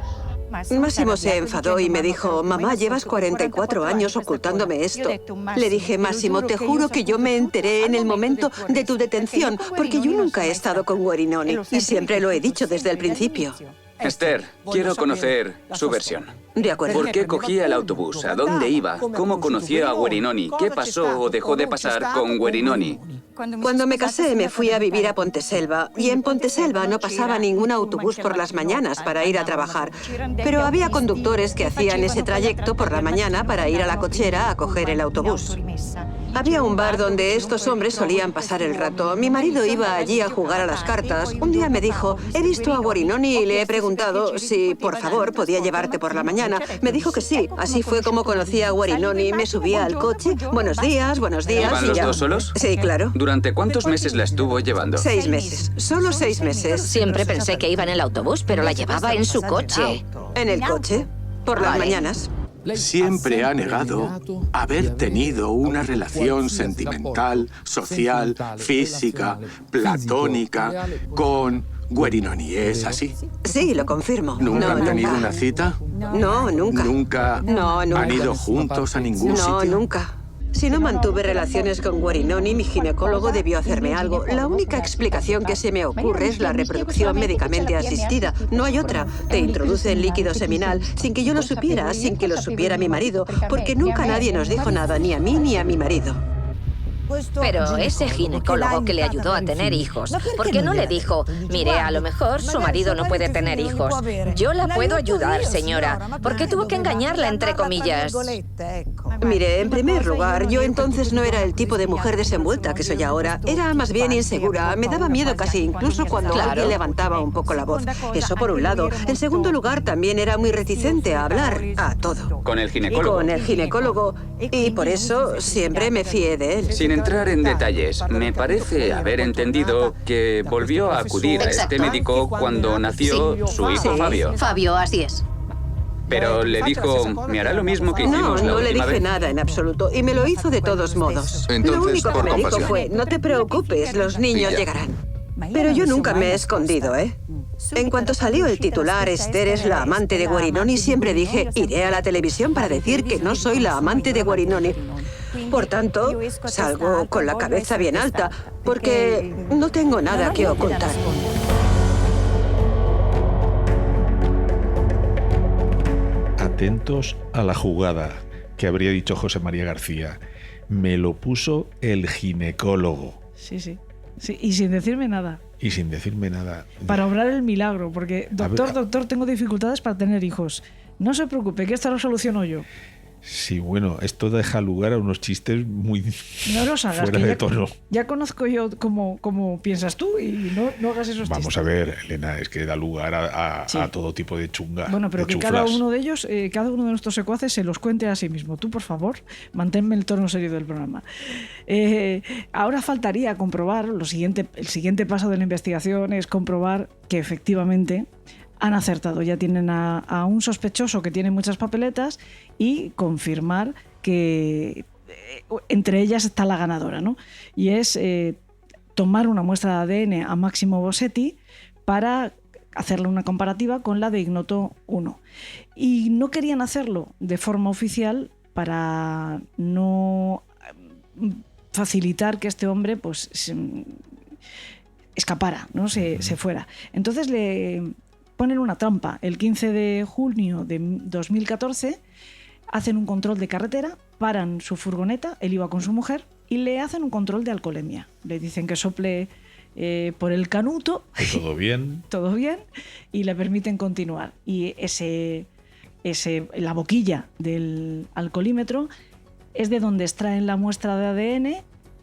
Máximo se enfadó y me dijo, mamá, llevas 44 años ocultándome esto. Le dije, Máximo, te juro que yo me enteré en el momento de tu detención, porque yo nunca he estado con Guerinoni y siempre lo he dicho desde el principio. Esther, quiero conocer su versión. De acuerdo. ¿Por qué cogía el autobús? ¿A dónde iba? ¿Cómo conoció a Guerinoni? ¿Qué pasó o dejó de pasar con Guerinoni? Cuando me casé me fui a vivir a Ponteselva y en Ponteselva no pasaba ningún autobús por las mañanas para ir a trabajar. Pero había conductores que hacían ese trayecto por la mañana para ir a la cochera a coger el autobús. Había un bar donde estos hombres solían pasar el rato. Mi marido iba allí a jugar a las cartas. Un día me dijo, he visto a Guerinoni y le he preguntado si, por favor, podía llevarte por la mañana. Me dijo que sí. Así fue como conocí a Guerinoni. Me subía al coche. Buenos días. ¿Iban los dos solos? Sí, claro. ¿Durante cuántos meses la estuvo llevando? 6 meses. Solo 6 meses. Siempre pensé que iba en el autobús, pero la llevaba en su coche. En el coche. Por las mañanas. Siempre ha negado haber tenido una relación sentimental, social, física, platónica con Guerinoni. ¿Es así? Sí, lo confirmo. ¿Nunca han tenido una cita? No, nunca. ¿Nunca han ido juntos a ningún sitio? No, nunca. Si no mantuve relaciones con Guerinoni, mi ginecólogo debió hacerme algo. La única explicación que se me ocurre es la reproducción médicamente asistida. No hay otra. Te introducen líquido seminal sin que yo lo supiera, sin que lo supiera mi marido, porque nunca nadie nos dijo nada, ni a mí ni a mi marido. Pero ese ginecólogo que le ayudó a tener hijos, ¿por qué no le dijo, mire, a lo mejor su marido no puede tener hijos? Yo la puedo ayudar, señora. ¿Por qué tuvo que engañarla, entre comillas? Mire, en primer lugar, yo entonces no era el tipo de mujer desenvuelta que soy ahora. Era más bien insegura. Me daba miedo casi incluso cuando alguien levantaba un poco la voz. Eso por un lado. En segundo lugar, también era muy reticente a hablar, a todo. ¿Con el ginecólogo? Con el ginecólogo. Y por eso siempre me fié de él. Sin entrar en detalles, me parece haber entendido que volvió a acudir a este médico cuando nació su hijo Fabio. Fabio, así es. Pero le dijo, me hará lo mismo que hicimos la No le última dije vez. nada en absoluto y me lo hizo de todos modos. Entonces, Lo único que por me dijo compasión. fue, no te preocupes, los niños llegarán. Pero yo nunca me he escondido, ¿eh? En cuanto salió el titular, Esther es la amante de Guerinoni, siempre dije, iré a la televisión para decir que no soy la amante de Guerinoni. Por tanto, salgo con la cabeza bien alta, porque no tengo nada que ocultar. Atentos a la jugada que habría dicho José María García. Me lo puso el ginecólogo. Sí, y sin decirme nada. Y sin decirme nada. Para obrar el milagro, porque doctor, tengo dificultades para tener hijos. No se preocupe, que esto lo soluciono yo. Sí, bueno, esto deja lugar a unos chistes muy no los hagas, fuera de tono. Ya conozco yo cómo piensas tú y no hagas esos chistes. Vamos a ver, Elena, es que da lugar a todo tipo de chunga. Bueno, pero que cada uno de ellos, cada uno de nuestros secuaces se los cuente a sí mismo. Tú, por favor, manténme el tono serio del programa. Ahora faltaría comprobar, el siguiente paso de la investigación es comprobar que efectivamente han acertado. Ya tienen a un sospechoso que tiene muchas papeletas y confirmar que entre ellas está la ganadora, ¿no? Y es tomar una muestra de ADN a Massimo Bossetti para hacerle una comparativa con la de Ignoto 1. Y no querían hacerlo de forma oficial para no facilitar que este hombre pues escapara, ¿no? se fuera. Entonces le ponen una trampa. El 15 de junio de 2014 hacen un control de carretera, paran su furgoneta, él iba con su mujer, y le hacen un control de alcoholemia. Le dicen que sople por el canuto. Todo bien. Todo bien, y le permiten continuar. Y la boquilla del alcoholímetro es de donde extraen la muestra de ADN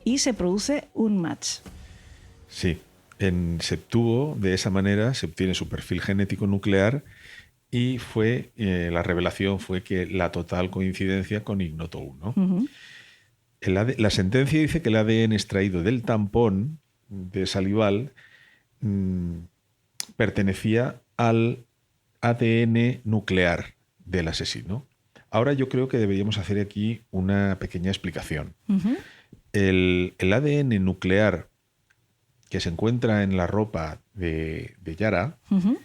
y se produce un match. Sí, se obtuvo de esa manera, se obtiene su perfil genético nuclear y la revelación fue que la total coincidencia con Ignoto 1. Uh-huh. La sentencia dice que el ADN extraído del tampón de salival pertenecía al ADN nuclear del asesino. Ahora yo creo que deberíamos hacer aquí una pequeña explicación. Uh-huh. El ADN nuclear que se encuentra en la ropa de Yara uh-huh.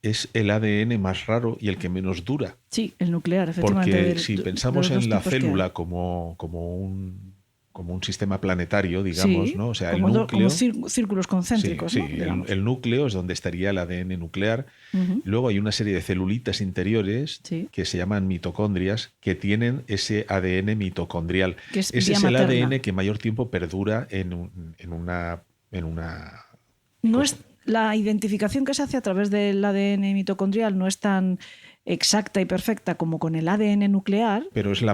es el ADN más raro y el que menos dura. Sí, el nuclear, efectivamente. Porque si pensamos en la célula como un sistema planetario, digamos, sí, ¿no? O sea, como el núcleo, como círculos concéntricos, sí, ¿no? Sí, el núcleo es donde estaría el ADN nuclear. Uh-huh. Luego hay una serie de celulitas interiores sí. que se llaman mitocondrias, que tienen ese ADN mitocondrial. Ese es el ADN que mayor tiempo perdura en una no es la identificación que se hace a través del ADN mitocondrial no es tan exacta y perfecta como con el ADN nuclear. Pero es la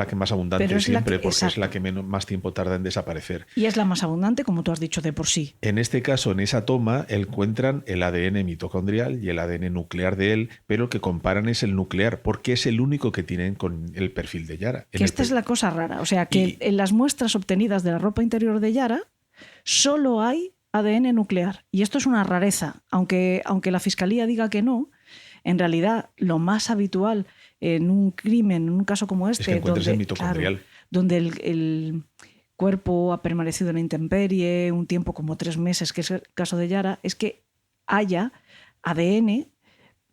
que más abundante siempre, porque exacto. es la que más tiempo tarda en desaparecer. Y es la más abundante, como tú has dicho, de por sí. En este caso, en esa toma, encuentran el ADN mitocondrial y el ADN nuclear de él, pero el que comparan es el nuclear, porque es el único que tienen con el perfil de Yara. Que esta es la cosa rara. O sea, que en las muestras obtenidas de la ropa interior de Yara solo hay ADN nuclear. Y esto es una rareza. Aunque la Fiscalía diga que no, en realidad lo más habitual en un crimen, en un caso como este, es que encuentres el mitocondrial. Claro, donde el cuerpo ha permanecido en la intemperie un tiempo como 3 meses, que es el caso de Yara, es que haya ADN.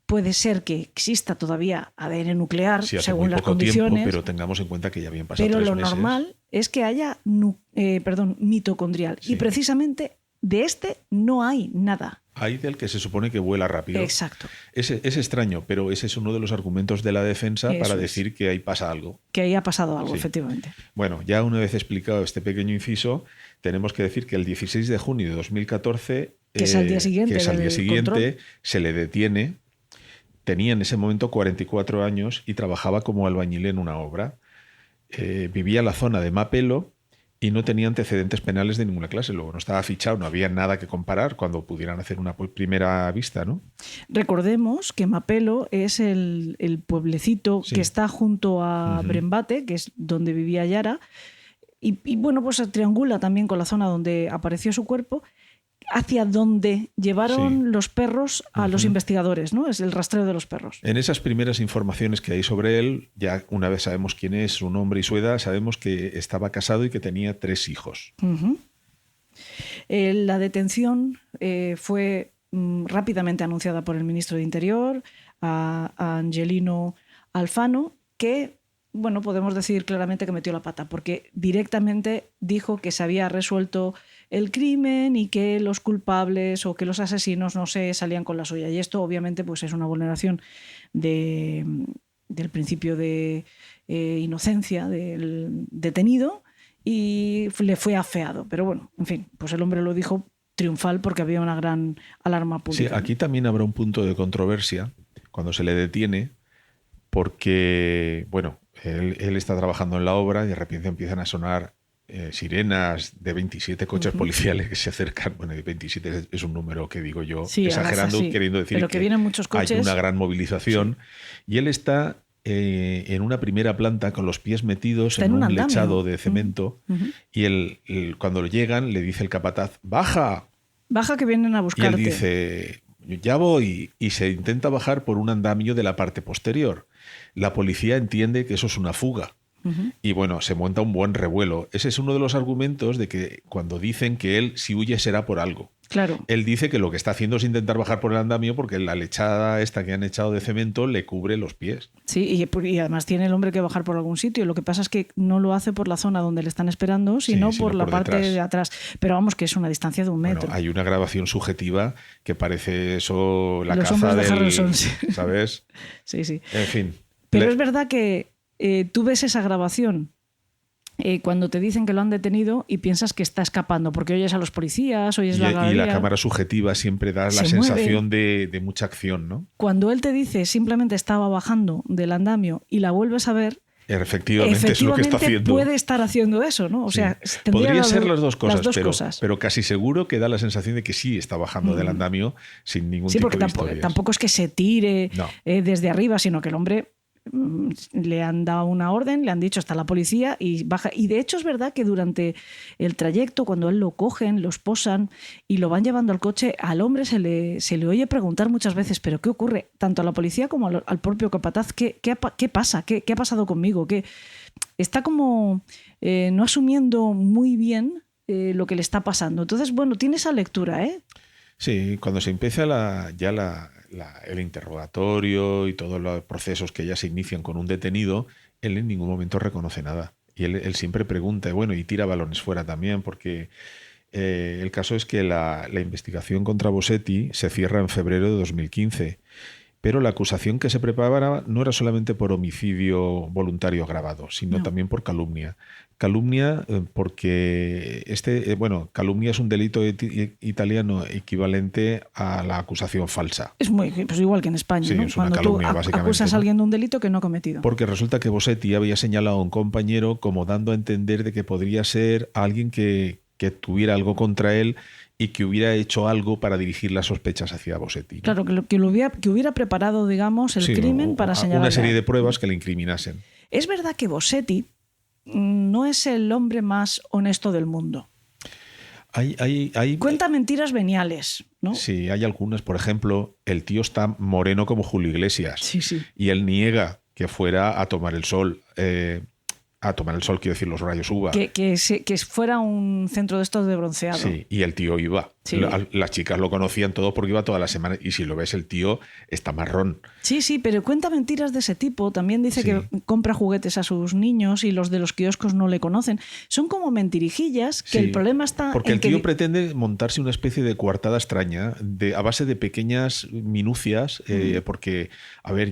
Puede ser que exista todavía ADN nuclear, sí, hace según muy las poco condiciones. Tiempo, pero tengamos en cuenta que ya habían pasado 3 meses. Pero lo normal es que haya mitocondrial. Sí. Y precisamente de este no hay nada. Hay del que se supone que vuela rápido. Exacto. Es extraño, pero ese es uno de los argumentos de la defensa para decir que ahí pasa algo. Que ahí ha pasado algo, sí. Efectivamente. Bueno, ya una vez explicado este pequeño inciso, tenemos que decir que el 16 de junio de 2014, que es al día siguiente, se le detiene. Tenía en ese momento 44 años y trabajaba como albañil en una obra. Vivía en la zona de Mapelo y no tenía antecedentes penales de ninguna clase. Luego no estaba fichado, no había nada que comparar cuando pudieran hacer una primera vista, ¿no? Recordemos que Mapelo es el pueblecito que está junto a Brembate, que es donde vivía Yara, y bueno, pues se triangula también con la zona donde apareció su cuerpo, hacia donde llevaron los perros a los investigadores, ¿no? Es el rastreo de los perros. En esas primeras informaciones que hay sobre él, ya una vez sabemos quién es, su nombre y su edad, sabemos que estaba casado y que tenía 3 hijos. Uh-huh. La detención fue rápidamente anunciada por el ministro de Interior, a Angelino Alfano, que, bueno, podemos decir claramente que metió la pata, porque directamente dijo que se había resuelto el crimen y que los culpables o que los asesinos no se salían con la suya. Y esto obviamente pues es una vulneración del principio de inocencia del detenido y le fue afeado. Pero bueno, en fin, pues el hombre lo dijo triunfal porque había una gran alarma pública. Sí, aquí también habrá un punto de controversia cuando se le detiene porque, bueno, él está trabajando en la obra y de repente empiezan a sonar sirenas de 27 coches policiales que se acercan. Bueno, 27 es un número que digo yo, exagerando, queriendo decir pero que vienen muchos coches. Hay una gran movilización. Sí. Y él está en una primera planta con los pies metidos en un lechado de cemento y cuando llegan le dice el capataz, ¡baja! Baja que vienen a buscarte. Y él dice, ya voy, y se intenta bajar por un andamio de la parte posterior. La policía entiende que eso es una fuga. Y bueno, se monta un buen revuelo. Ese es uno de los argumentos de que cuando dicen que él, si huye, será por algo. Claro. Él dice que lo que está haciendo es intentar bajar por el andamio porque la lechada esta que han echado de cemento le cubre los pies. Sí, y además tiene el hombre que bajar por algún sitio. Lo que pasa es que no lo hace por la zona donde le están esperando, sino por la parte de atrás. Pero vamos, que es una distancia de 1 metro. Bueno, hay una grabación subjetiva que parece eso la Los caza de Harrelson, sí. ¿Sabes? Sí. En fin. Pero es verdad que tú ves esa grabación cuando te dicen que lo han detenido y piensas que está escapando, porque oyes a los policías, oyes la galería. Y la cámara subjetiva siempre da la sensación de mucha acción, ¿no? Cuando él te dice simplemente estaba bajando del andamio y la vuelves a ver, efectivamente es lo que está haciendo. Puede estar haciendo eso, ¿no? O sea, podría ser las dos cosas, pero casi seguro que da la sensación de que sí está bajando del andamio sin ningún tipo de historias. Sí, porque tampoco es que se tire desde arriba, sino que el hombre le han dado una orden, le han dicho está la policía y baja. Y de hecho es verdad que durante el trayecto, cuando él lo cogen, lo esposan y lo van llevando al coche, al hombre se le oye preguntar muchas veces, ¿pero qué ocurre? Tanto a la policía como al propio capataz, ¿qué pasa? ¿Qué ha pasado conmigo? ¿Qué? Está como no asumiendo muy bien lo que le está pasando. Entonces, bueno, tiene esa lectura, ¿eh? Sí, cuando se empieza el interrogatorio y todos los procesos que ya se inician con un detenido, él en ningún momento reconoce nada. Y él siempre pregunta, y tira balones fuera también, porque el caso es que la investigación contra Bossetti se cierra en febrero de 2015, pero la acusación que se preparaba no era solamente por homicidio voluntario agravado, sino también por calumnia. Calumnia porque calumnia es un delito italiano equivalente a la acusación falsa. Es pues igual que en España, sí, ¿no? Es una Cuando calumnia, tú básicamente, acusas a alguien de un delito que no ha cometido. Porque resulta que Bossetti había señalado a un compañero como dando a entender de que podría ser alguien que tuviera algo contra él y que hubiera hecho algo para dirigir las sospechas hacia Bossetti, ¿no? Claro, que hubiera preparado, digamos, el crimen para señalar una serie de pruebas que le incriminasen. Es verdad que Bossetti no es el hombre más honesto del mundo. Cuenta mentiras veniales, ¿no? Sí, hay algunas. Por ejemplo, el tío está moreno como Julio Iglesias. Sí. Y él niega que fuera a tomar el sol. Quiero decir, los rayos UVA. Que fuera un centro de estos de bronceado. Sí, y el tío iba. Sí. Las chicas lo conocían todo porque iba toda la semana. Y si lo ves, el tío está marrón. Sí, pero cuenta mentiras de ese tipo. También dice que compra juguetes a sus niños y los de los kioscos no le conocen. Son como mentirijillas que el problema está porque el tío pretende montarse una especie de coartada extraña a base de pequeñas minucias porque,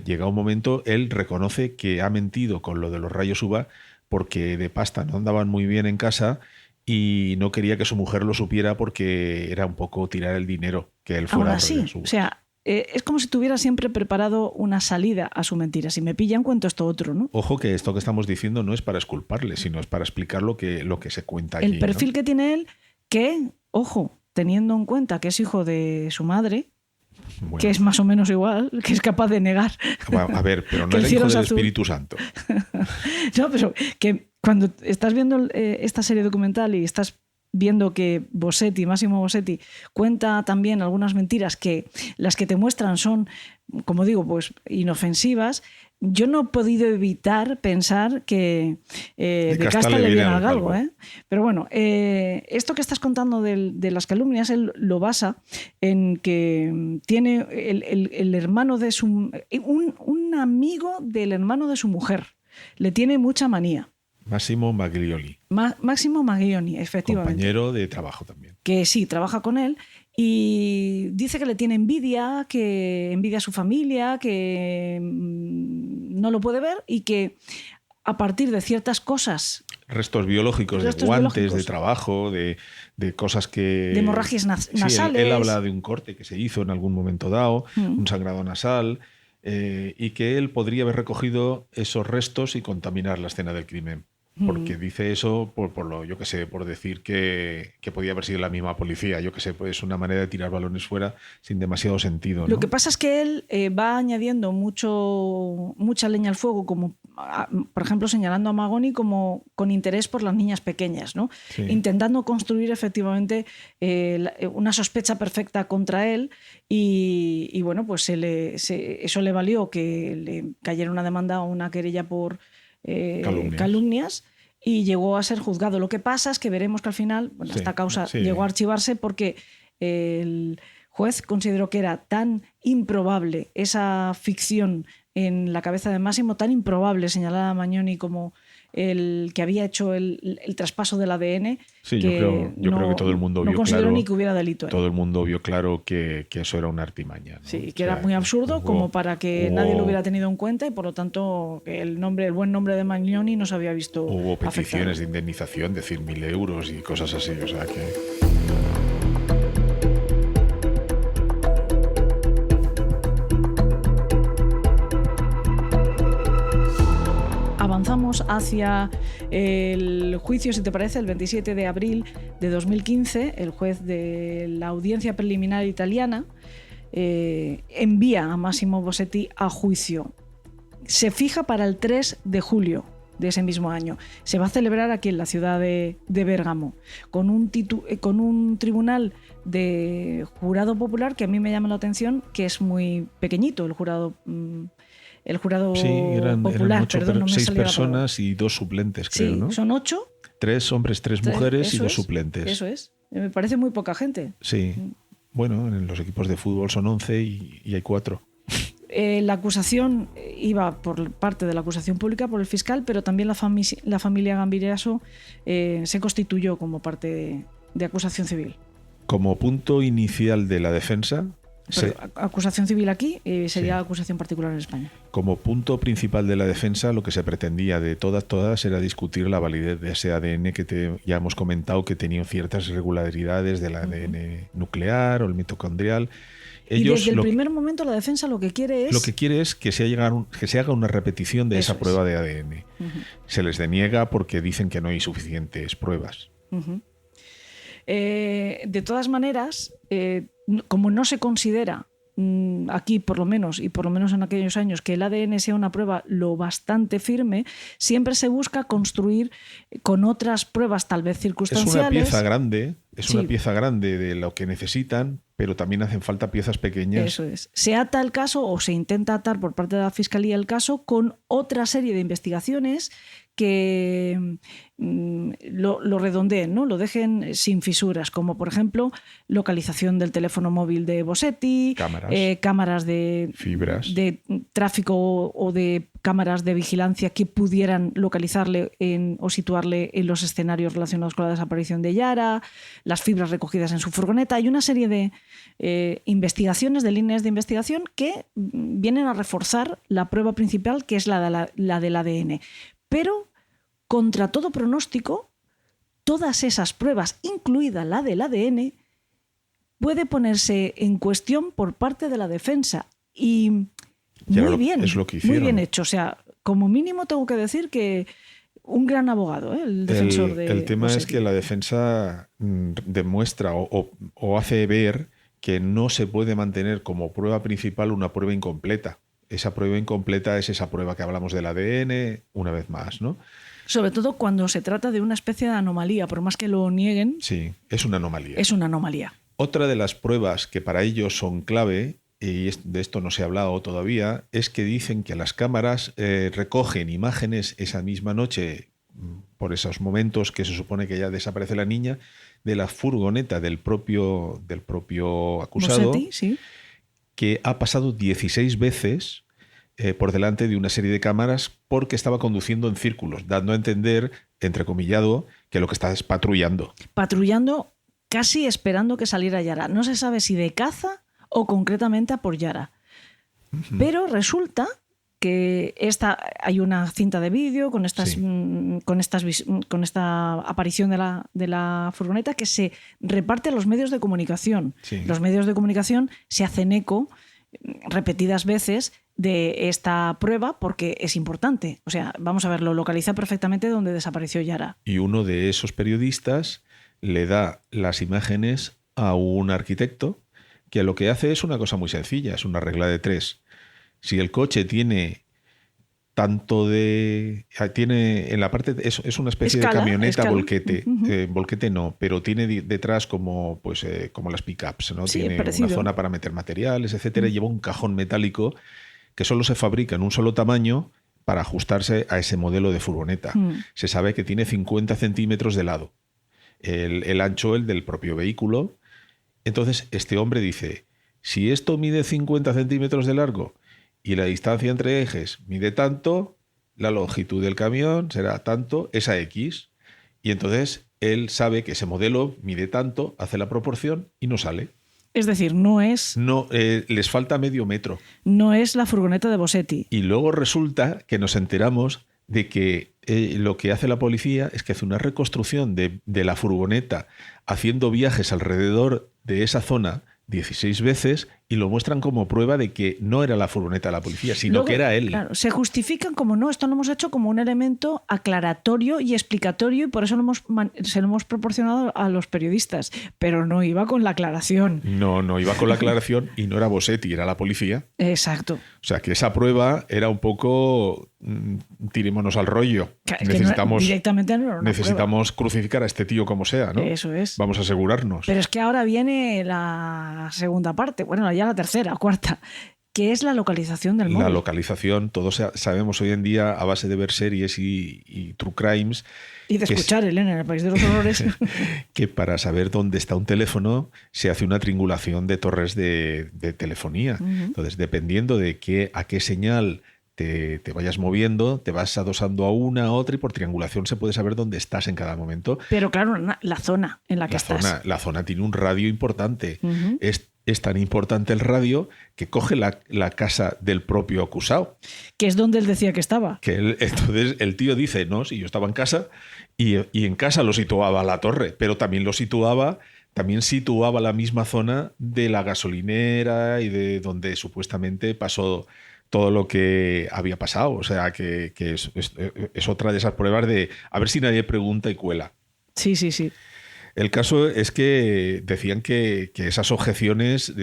llega un momento, él reconoce que ha mentido con lo de los rayos UVA porque de pasta no andaban muy bien en casa y no quería que su mujer lo supiera porque era un poco tirar el dinero que él fuera. Ahora sí, o sea, es como si tuviera siempre preparado una salida a su mentira. Si me pillan, cuento esto otro, ¿no? Ojo que esto que estamos diciendo no es para exculparle, sino es para explicar lo que se cuenta allí. El perfil que tiene él, que, ojo, teniendo en cuenta que es hijo de su madre, que es más o menos igual, que es capaz de negar. A ver, pero no era hijo del Espíritu Santo. No, pero que cuando estás viendo esta serie documental y estás viendo que Massimo Bossetti, cuenta también algunas mentiras que las que te muestran son, como digo, pues inofensivas, yo no he podido evitar pensar que de Casta le viene al galgo. Pero bueno, esto que estás contando de las calumnias, él lo basa en que tiene el hermano de un amigo del hermano de su mujer. Le tiene mucha manía. Máximo Maglioni. Máximo Maglioni, efectivamente. Compañero de trabajo también. Que sí, trabaja con él y dice que le tiene envidia, que envidia a su familia, que no lo puede ver y que a partir de ciertas cosas... Restos biológicos, de guantes, de trabajo, de cosas que... De hemorragias nasales. Sí, él habla de un corte que se hizo en algún momento dado, un sangrado nasal... y que él podría haber recogido esos restos y contaminar la escena del crimen. Porque dice eso por decir que podía haber sido la misma policía. Pues es una manera de tirar balones fuera sin demasiado sentido, ¿no? Lo que pasa es que él va añadiendo mucha leña al fuego, como por ejemplo señalando a Magoni como con interés por las niñas pequeñas, ¿no? Sí. Intentando construir efectivamente una sospecha perfecta contra él y bueno, pues eso le valió que le cayera una demanda o una querella por calumnias y llegó a ser juzgado. Lo que pasa es que veremos que al final esta causa llegó a archivarse porque el juez consideró que era tan improbable esa ficción en la cabeza de Máximo, tan improbable señalada a Magnoni como el que había hecho el traspaso del ADN. Sí, yo creo que todo el mundo vio no consideró claro, ni que hubiera delito. Todo el mundo vio claro que eso era una artimaña, ¿no? Sí, que era muy absurdo como para que nadie lo hubiera tenido en cuenta y por lo tanto que el buen nombre de Magnoni no se había visto Hubo peticiones afectado. de indemnización de 100.000 euros y cosas así, o sea que... Avanzamos hacia el juicio, si te parece, el 27 de abril de 2015. El juez de la audiencia preliminar italiana envía a Massimo Bossetti a juicio. Se fija para el 3 de julio de ese mismo año. Se va a celebrar aquí en la ciudad de Bérgamo, con un tribunal de jurado popular que a mí me llama la atención, que es muy pequeñito, el jurado Sí, eran popular. 6 personas y 2 suplentes, creo, ¿no? Son 8. 3 hombres, 3 mujeres y 2 suplentes. Eso es. Me parece muy poca gente. Sí. Bueno, en los equipos de fútbol son 11 y hay 4. La acusación iba por parte de la acusación pública por el fiscal, pero también la familia Gambiraso se constituyó como parte de acusación civil. Como punto inicial de la defensa... acusación civil aquí sería acusación particular en España. Como punto principal de la defensa, lo que se pretendía de todas era discutir la validez de ese ADN que ya hemos comentado que tenía ciertas irregularidades del ADN nuclear o el mitocondrial. Y desde el primer momento la defensa lo que quiere es que se haga una repetición de esa prueba de ADN. Se les deniega porque dicen que no hay suficientes pruebas. De todas maneras, como no se considera aquí por lo menos en aquellos años que el ADN sea una prueba lo bastante firme, siempre se busca construir con otras pruebas tal vez circunstanciales. Es una pieza grande de lo que necesitan, pero también hacen falta piezas pequeñas. Eso es. Se ata el caso o se intenta atar por parte de la Fiscalía el caso con otra serie de investigaciones que lo redondeen, ¿no? Lo dejen sin fisuras, como por ejemplo localización del teléfono móvil de Bossetti, cámaras de fibras de tráfico o de cámaras de vigilancia que pudieran localizarle o situarle en los escenarios relacionados con la desaparición de Yara, las fibras recogidas en su furgoneta. Hay una serie de investigaciones, de líneas de investigación que vienen a reforzar la prueba principal, que es la del ADN. Pero, contra todo pronóstico, todas esas pruebas, incluida la del ADN, puede ponerse en cuestión por parte de la defensa. Y muy bien hecho. O sea, como mínimo tengo que decir que un gran abogado, el defensor de El tema Bossetti. es que la defensa demuestra o hace ver que no se puede mantener como prueba principal una prueba incompleta. Esa prueba incompleta es esa prueba que hablamos del ADN, una vez más, ¿no? Sobre todo cuando se trata de una especie de anomalía, por más que lo nieguen. Sí, es una anomalía. Es una anomalía. Otra de las pruebas que para ellos son clave, y de esto no se ha hablado todavía, es que dicen que las cámaras recogen imágenes esa misma noche, por esos momentos que se supone que ya desaparece la niña, de la furgoneta del propio acusado, Bossetti, sí. Que ha pasado 16 veces por delante de una serie de cámaras porque estaba conduciendo en círculos, dando a entender, entrecomillado, que lo que está es patrullando. Patrullando, casi esperando que saliera Yara. No se sabe si de caza o concretamente a por Yara. Pero resulta que hay una cinta de vídeo con esta aparición de la furgoneta que se reparte a los medios de comunicación. Sí. Los medios de comunicación se hacen eco repetidas veces de esta prueba porque es importante. O sea, vamos a ver, lo localiza perfectamente donde desapareció Yara. Y uno de esos periodistas le da las imágenes a un arquitecto que lo que hace es una cosa muy sencilla, es una regla de 3. Si el coche tiene tiene en la parte, es una especie de camioneta volquete, volquete no, pero tiene detrás como las pickups, ¿no? Sí, Tiene parecido. una zona para meter materiales, etcétera, y lleva un cajón metálico que solo se fabrica en un solo tamaño, para ajustarse a ese modelo de furgoneta. Se sabe que tiene 50 centímetros de lado, el ancho, el del propio vehículo. Entonces este hombre dice, si esto mide 50 centímetros de largo y la distancia entre ejes mide tanto, la longitud del camión será tanto, esa X. Y entonces él sabe que ese modelo mide tanto, hace la proporción y no sale. Es decir, no es... No, les falta medio metro. No es la furgoneta de Bossetti. Y luego resulta que nos enteramos de que lo que hace la policía es que hace una reconstrucción de la furgoneta haciendo viajes alrededor de esa zona 16 veces y lo muestran como prueba de que no era la furgoneta de la policía, sino Luego, que era él. Claro, se justifican como no, esto lo hemos hecho como un elemento aclaratorio y explicatorio y por eso se lo hemos proporcionado a los periodistas, pero no iba con la aclaración. No iba con la aclaración y no era Bossetti, era la policía. Exacto. O sea, que esa prueba era un poco tirémonos al rollo. Necesitamos crucificar a este tío como sea, ¿no? Eso es. Vamos a asegurarnos. Pero es que ahora viene la segunda parte, bueno, ya la tercera o cuarta, que es la localización del móvil. La localización, todos sabemos hoy en día, a base de ver series y true crimes... Y de escuchar Elena en el País de los Horrores. Que para saber dónde está un teléfono se hace una triangulación de torres de telefonía. Entonces, dependiendo de a qué señal te vayas moviendo, te vas adosando a una a otra y por triangulación se puede saber dónde estás en cada momento. Pero claro, la zona en la que estás. La zona tiene un radio importante. Es tan importante el radio que coge la casa del propio acusado. Que es donde él decía que estaba. Entonces el tío dice, no, si yo estaba en casa y en casa lo situaba la torre, pero también situaba la misma zona de la gasolinera y de donde supuestamente pasó todo lo que había pasado. O sea, que es otra de esas pruebas de a ver si nadie pregunta y cuela. Sí. El caso es que decían que esas objeciones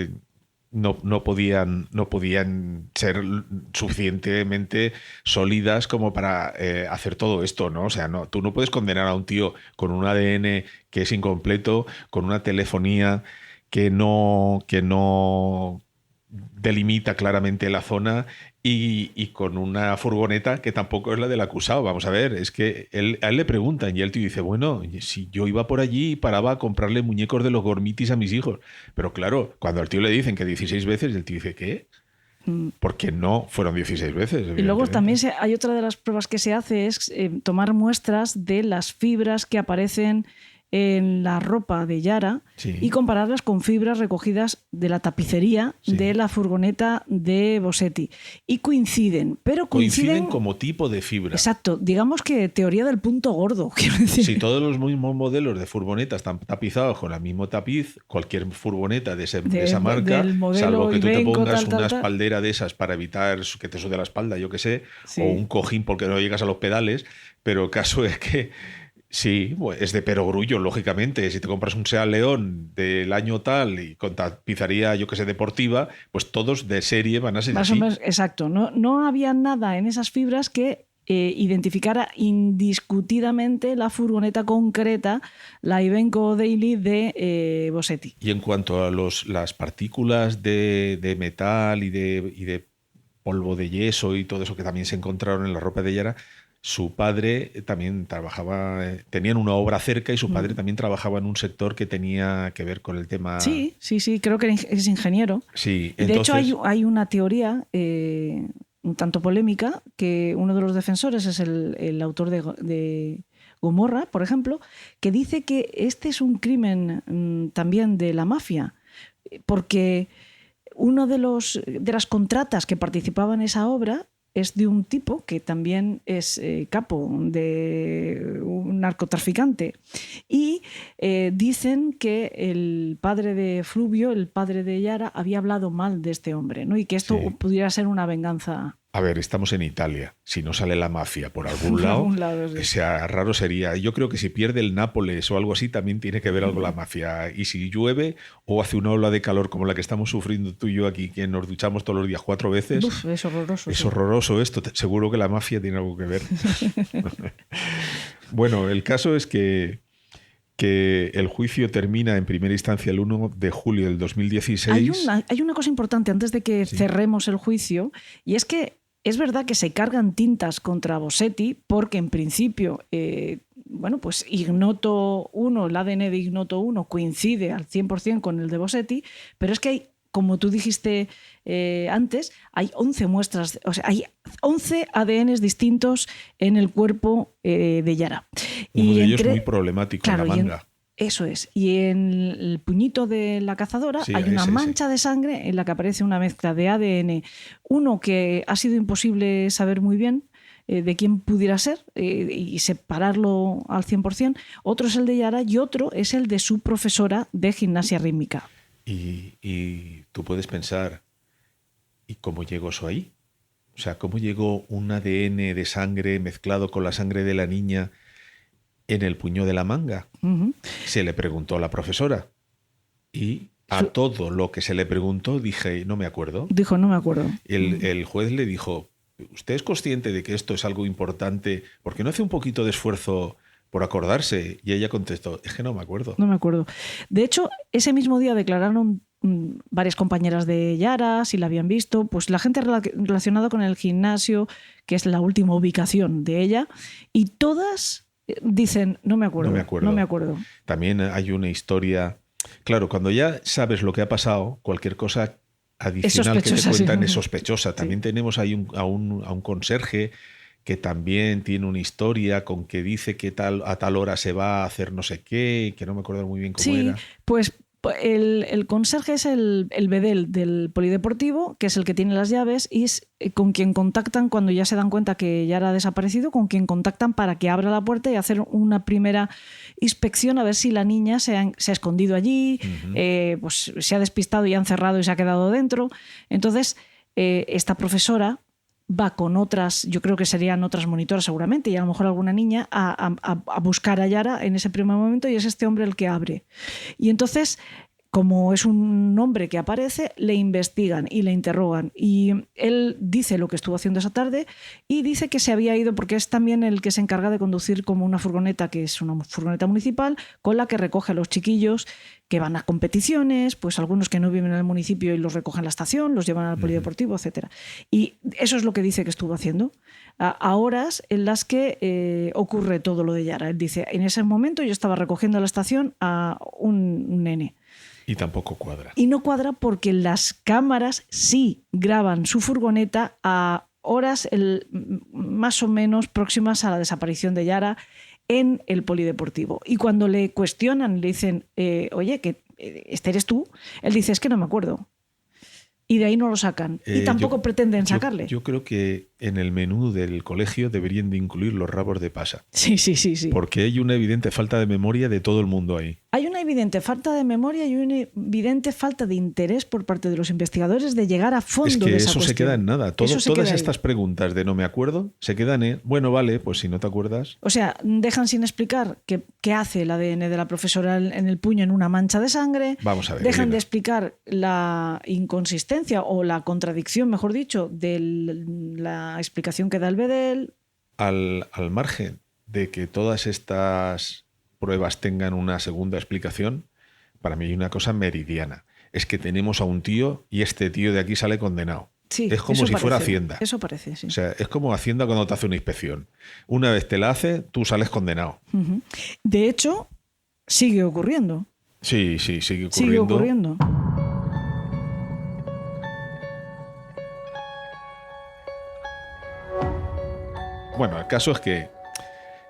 no podían ser suficientemente sólidas como para hacer todo esto, ¿no? O sea, tú no puedes condenar a un tío con un ADN que es incompleto, con una telefonía que no delimita claramente la zona y con una furgoneta que tampoco es la del acusado. Vamos a ver, es que a él le preguntan y el tío dice, bueno, si yo iba por allí y paraba a comprarle muñecos de los Gormitis a mis hijos. Pero claro, cuando al tío le dicen que 16 veces, el tío dice, ¿qué? Porque no fueron 16 veces. Y luego también hay otra de las pruebas que se hace es tomar muestras de las fibras que aparecen en la ropa de Yara y compararlas con fibras recogidas de la tapicería de la furgoneta de Bossetti. Y coinciden, pero coinciden como tipo de fibra. Exacto, digamos que teoría del punto gordo, quiero decir. Si todos los mismos modelos de furgoneta están tapizados con el mismo tapiz, cualquier furgoneta de esa marca, salvo que tú te pongas una espaldera de esas para evitar que te sude la espalda, yo qué sé, o un cojín porque no llegas a los pedales, pero el caso es que sí, es de perogrullo, lógicamente. Si te compras un Seat León del año tal y con tapizaría, yo que sé, deportiva, pues todos de serie van a ser más así. O menos, exacto. No había nada en esas fibras que identificara indiscutidamente la furgoneta concreta, la Iveco Daily de Bossetti. Y en cuanto a las partículas de metal y de polvo de yeso y todo eso que también se encontraron en la ropa de Yara, su padre también trabajaba, tenían una obra cerca y su padre también trabajaba en un sector que tenía que ver con el tema... Sí, creo que es ingeniero. Sí, entonces... De hecho hay una teoría un tanto polémica que uno de los defensores es el autor de Gomorra, por ejemplo, que dice que este es un crimen también de la mafia, porque uno de las contratas que participaba en esa obra es de un tipo que también es capo de un narcotraficante. Y dicen que el padre de Fluvio, el padre de Yara, había hablado mal de este hombre, ¿no? Y que esto pudiera ser una venganza. A ver, estamos en Italia. Si no sale la mafia por algún lado, que sea raro sería. Yo creo que si pierde el Nápoles o algo así, también tiene que ver algo la mafia. Y si llueve o hace una ola de calor como la que estamos sufriendo tú y yo aquí, que nos duchamos todos los días 4 veces. Uf, es horroroso. Es horroroso esto. Seguro que la mafia tiene algo que ver. Bueno, el caso es que el juicio termina en primera instancia el 1 de julio del 2016. Hay una cosa importante antes de que cerremos el juicio, y es que es verdad que se cargan tintas contra Bosetti porque en principio, pues Ignoto 1, el ADN de Ignoto 1 coincide al 100% con el de Bosetti, pero es que hay, como tú dijiste antes, hay 11 muestras, o sea, hay 11 ADNs distintos en el cuerpo de Yara. Uno de ellos muy problemático, claro, en la manga. Eso es. Y en el puñito de la cazadora hay una mancha de sangre en la que aparece una mezcla de ADN. Uno que ha sido imposible saber muy bien de quién pudiera ser y separarlo al 100%. Otro es el de Yara y otro es el de su profesora de gimnasia rítmica. Y tú puedes pensar, ¿y cómo llegó eso ahí? O sea, ¿cómo llegó un ADN de sangre mezclado con la sangre de la niña en el puño de la manga? Uh-huh. Se le preguntó a la profesora y a todo lo que se le preguntó dije, no me acuerdo. Dijo, no me acuerdo. El juez le dijo, ¿usted es consciente de que esto es algo importante? ¿Por qué no hace un poquito de esfuerzo por acordarse? Y ella contestó, es que no me acuerdo. No me acuerdo. De hecho, ese mismo día declararon varias compañeras de Yara, si la habían visto, pues la gente relacionada con el gimnasio, que es la última ubicación de ella, y todas dicen, no me acuerdo. No me acuerdo. También hay una historia. Claro, cuando ya sabes lo que ha pasado, cualquier cosa adicional que te cuentan es sospechosa. También tenemos ahí a un conserje que también tiene una historia con que dice que a tal hora se va a hacer no sé qué, que no me acuerdo muy bien cómo era. Pues el conserje es el bedel del polideportivo, que es el que tiene las llaves y es con quien contactan cuando ya se dan cuenta que Yara ha desaparecido, con quien contactan para que abra la puerta y hacer una primera inspección a ver si la niña se ha escondido allí, uh-huh. Pues se ha despistado y ha encerrado y se ha quedado dentro. Entonces, esta profesora va con otras, yo creo que serían otras monitoras seguramente, y a lo mejor alguna niña, a buscar a Yara en ese primer momento, y es este hombre el que abre. Y entonces, como es un hombre que aparece, le investigan y le interrogan. Y él dice lo que estuvo haciendo esa tarde y dice que se había ido porque es también el que se encarga de conducir como una furgoneta, que es una furgoneta municipal, con la que recoge a los chiquillos que van a competiciones, pues algunos que no viven en el municipio y los recogen en la estación, los llevan al polideportivo, etc. Y eso es lo que dice que estuvo haciendo a horas en las que ocurre todo lo de Yara. Él dice, en ese momento yo estaba recogiendo a la estación a un nene. Y tampoco cuadra. Y no cuadra porque las cámaras sí graban su furgoneta a horas más o menos próximas a la desaparición de Yara en el polideportivo. Y cuando le cuestionan, le dicen, oye, que este eres tú, él dice, es que no me acuerdo. Y de ahí no lo sacan. Y tampoco pretenden sacarle. Yo creo que en el menú del colegio deberían de incluir los rabos de pasa. Sí. Porque hay una evidente falta de memoria de todo el mundo ahí. Hay una evidente falta de memoria y una evidente falta de interés por parte de los investigadores de llegar a fondo de esa cuestión. Es que eso se queda en nada. Todas estas preguntas de no me acuerdo se quedan en, bueno, vale, pues si no te acuerdas. O sea, dejan sin explicar qué hace el ADN de la profesora en el puño en una mancha de sangre. Vamos a ver. Dejan de explicar la inconsistencia o la contradicción, mejor dicho, de la explicación que da el bedel. Al margen de que todas estas pruebas tengan una segunda explicación, para mí hay una cosa meridiana. Es que tenemos a un tío y este tío de aquí sale condenado. Sí, es como si fuera Hacienda. Eso parece, sí. O sea, es como Hacienda cuando te hace una inspección. Una vez te la hace, tú sales condenado. Uh-huh. De hecho, sigue ocurriendo. Sí, sigue ocurriendo. Sigue ocurriendo. Bueno, el caso es que,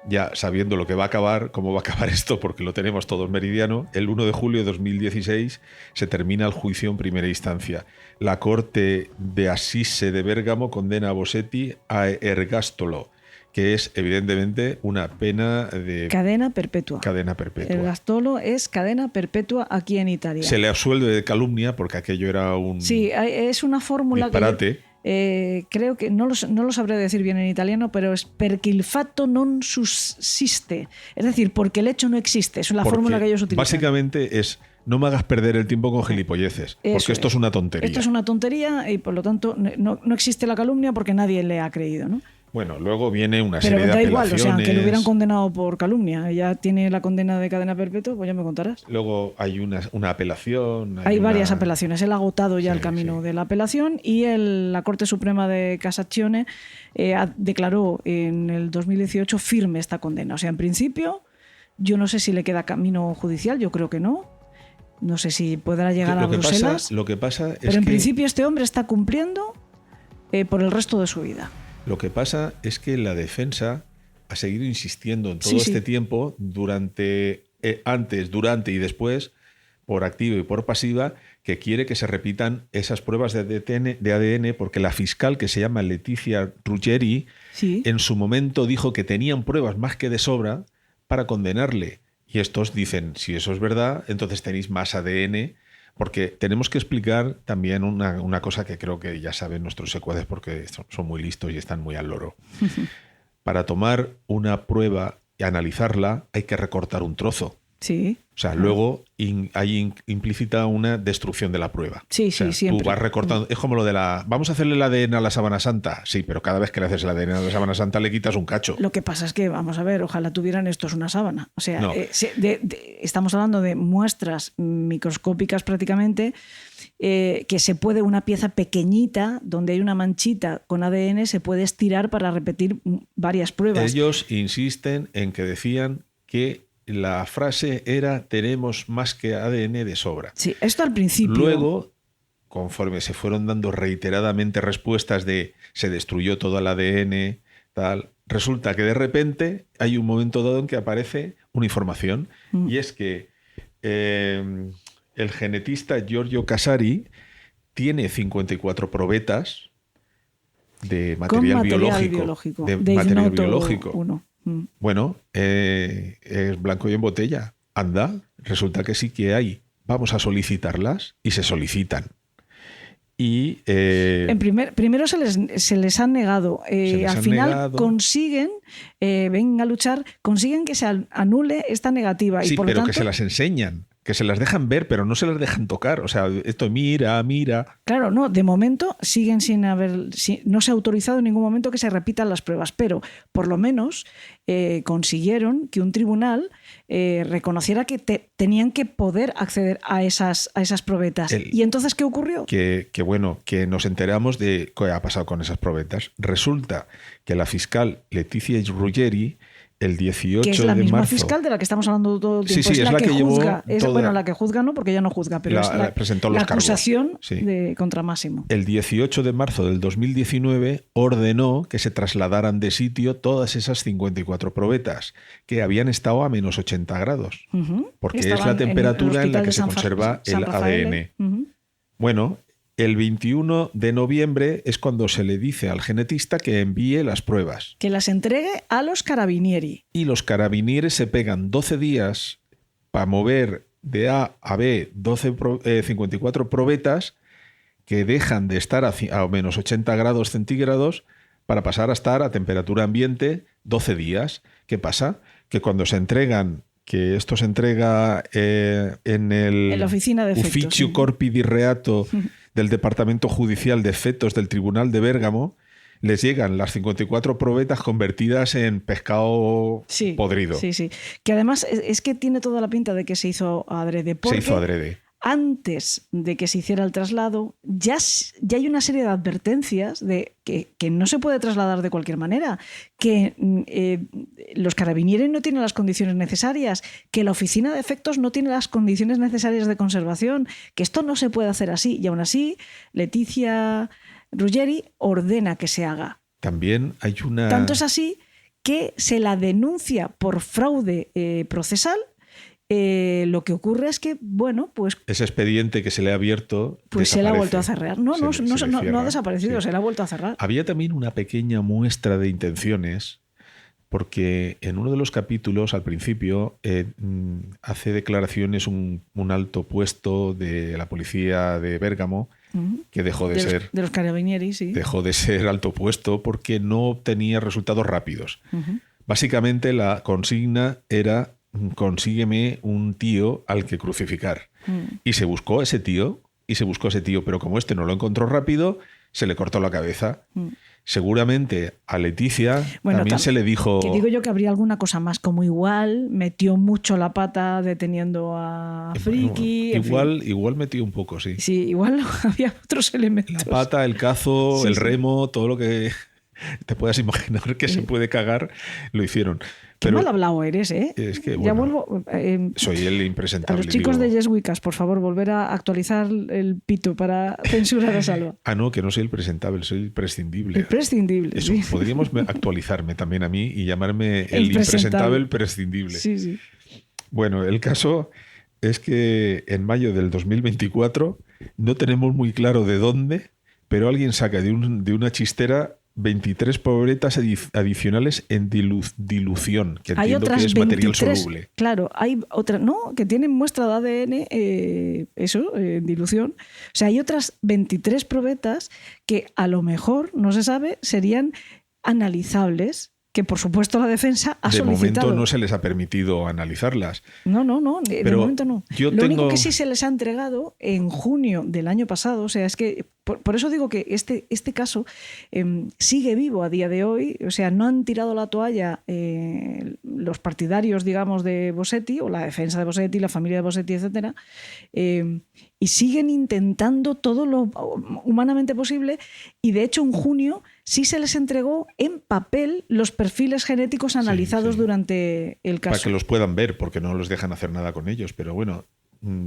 ya sabiendo lo que va a acabar, cómo va a acabar esto, porque lo tenemos todos meridiano, el 1 de julio de 2016 se termina el juicio en primera instancia. La Corte de Assise de Bérgamo condena a Bosetti a ergástolo, que es evidentemente una pena de... Cadena perpetua. Cadena perpetua. Ergástolo es cadena perpetua aquí en Italia. Se le absuelve de calumnia porque aquello era un... Sí, es una fórmula disparate. Creo que no lo sabré decir bien en italiano, pero es perché il fatto non sussiste. Es decir, porque el hecho no existe. Es la fórmula que ellos utilizan. Básicamente es, no me hagas perder el tiempo con gilipolleces, porque esto es una tontería. Esto es una tontería y por lo tanto no existe la calumnia porque nadie le ha creído, ¿no? Bueno, luego viene una serie de Pero da igual, apelaciones. o sea, aunque lo hubieran condenado por calumnia, ella tiene la condena de cadena perpetua, pues ya me contarás. Luego hay una apelación. Hay varias apelaciones. Él ha agotado ya el camino de la apelación y la Corte Suprema de Cassazione declaró en el 2018 firme esta condena. O sea, en principio, yo no sé si le queda camino judicial, yo creo que no. No sé si podrá llegar a Bruselas. Lo que pasa es pero en que, principio este hombre está cumpliendo por el resto de su vida. Lo que pasa es que la defensa ha seguido insistiendo en todo este tiempo, antes, durante y después, por activa y por pasiva, que quiere que se repitan esas pruebas de ADN, porque la fiscal, que se llama Letizia Ruggeri, en su momento dijo que tenían pruebas más que de sobra para condenarle. Y estos dicen, si eso es verdad, entonces tenéis más ADN. Porque tenemos que explicar también una cosa que creo que ya saben nuestros secuaces porque son muy listos y están muy al loro. Para tomar una prueba y analizarla hay que recortar un trozo. Sí. O sea, luego hay implícita una destrucción de la prueba. Sí, o sea, sí, siempre. Tú vas recortando. Es como lo de vamos a hacerle el ADN a la sábana santa. Sí, pero cada vez que le haces el ADN a la sábana santa le quitas un cacho. Lo que pasa es que, vamos a ver, ojalá tuvieran estos una sábana. O sea, No. estamos hablando de muestras microscópicas prácticamente, que se puede, una pieza pequeñita, donde hay una manchita con ADN, se puede estirar para repetir varias pruebas. Ellos insisten en que decían que la frase era tenemos más que ADN de sobra. Sí, esto al principio. Luego, conforme se fueron dando reiteradamente respuestas de se destruyó todo el ADN, tal, resulta que de repente hay un momento dado en que aparece una información y es que el genetista Giorgio Casari tiene 54 probetas de material biológico. De material biológico. 1. Bueno, es blanco y en botella. Anda, resulta que sí que hay. Vamos a solicitarlas y se solicitan. Y primero se les han negado. Al final consiguen, ven a luchar, consiguen que se anule esta negativa. Sí, y por pero lo tanto, que se las enseñan. Que se las dejan ver, pero no se las dejan tocar. O sea, esto mira. Claro, no, de momento siguen sin haber... no se ha autorizado en ningún momento que se repitan las pruebas, pero por lo menos consiguieron que un tribunal reconociera que tenían que poder acceder a esas probetas. ¿Y entonces qué ocurrió? Que nos enteramos de qué ha pasado con esas probetas. Resulta que la fiscal Letizia Ruggeri, el 18 de marzo... Que es la misma fiscal de la que estamos hablando todo el tiempo. Sí, es la que juzga. Llevó bueno, la que juzga no, porque ella no juzga, pero es presentó la los acusación cargos. Contra Máximo. El 18 de marzo del 2019 ordenó que se trasladaran de sitio todas esas 54 probetas, que habían estado a menos 80 grados, porque es la temperatura en la que se conserva el ADN. Bueno, el 21 de noviembre es cuando se le dice al genetista que envíe las pruebas. Que las entregue a los carabinieri. Y los carabinieri se pegan 12 días para mover de A a B 54 probetas que dejan de estar a menos 80 grados centígrados para pasar a estar a temperatura ambiente 12 días. ¿Qué pasa? Que cuando se entregan, que esto se entrega en la oficina de efectos, Ufficio Corpi di Reato del Departamento Judicial de Efectos del Tribunal de Bérgamo, les llegan las 54 probetas convertidas en pescado podrido. Sí. Que además es que tiene toda la pinta de que se hizo adrede. Se hizo adrede. Antes de que se hiciera el traslado, ya hay una serie de advertencias de que no se puede trasladar de cualquier manera, que los carabinieri no tienen las condiciones necesarias, que la oficina de efectos no tiene las condiciones necesarias de conservación, que esto no se puede hacer así. Y aún así, Letizia Ruggeri ordena que se haga. También hay una... Tanto es así que se la denuncia por fraude procesal. Lo que ocurre es que, bueno, pues... Ese expediente que se le ha abierto... Pues se le ha vuelto a cerrar. No ha desaparecido, se le ha vuelto a cerrar. Había también una pequeña muestra de intenciones, porque en uno de los capítulos, al principio, hace declaraciones un alto puesto de la policía de Bérgamo, que dejó de ser... De los carabinieri, sí. Dejó de ser alto puesto porque no obtenía resultados rápidos. Básicamente la consigna era... consígueme un tío al que crucificar. Y se buscó ese tío, pero como este no lo encontró rápido, se le cortó la cabeza. Seguramente a Leticia también se le dijo... Que digo yo que habría alguna cosa más, como igual metió mucho la pata deteniendo a Friki. Igual metió un poco, sí. Sí, igual había otros elementos. La pata, el cazo, el remo, todo lo que te puedas imaginar que se puede cagar, lo hicieron. Qué mal hablado eres, ¿eh? Es que, ya vuelvo. Soy el impresentable. A los chicos de Yes Weekas, por favor, volver a actualizar el pito para censurar a Salva. No, que no soy el presentable, soy el prescindible. El prescindible. Eso, sí. Podríamos actualizarme también a mí y llamarme el impresentable, el prescindible. Sí, sí. Bueno, el caso es que en mayo del 2024 no tenemos muy claro de dónde, pero alguien saca de una chistera 23 pobretas adicionales en dilución, que entiendo que es 23, material soluble. Claro, hay otras, ¿no? Que tienen muestra de ADN, en dilución. O sea, hay otras 23 probetas que a lo mejor, no se sabe, serían analizables, que por supuesto la defensa ha solicitado. De momento no se les ha permitido analizarlas. No, de momento no. Lo único que sí se les ha entregado en junio del año pasado, o sea, es que por eso digo que este caso sigue vivo a día de hoy, o sea, no han tirado la toalla los partidarios, digamos, de Bossetti, o la defensa de Bossetti, la familia de Bossetti, etcétera, y siguen intentando todo lo humanamente posible, y de hecho en junio sí se les entregó en papel los perfiles genéticos analizados durante el caso. Para que los puedan ver, porque no los dejan hacer nada con ellos, pero bueno,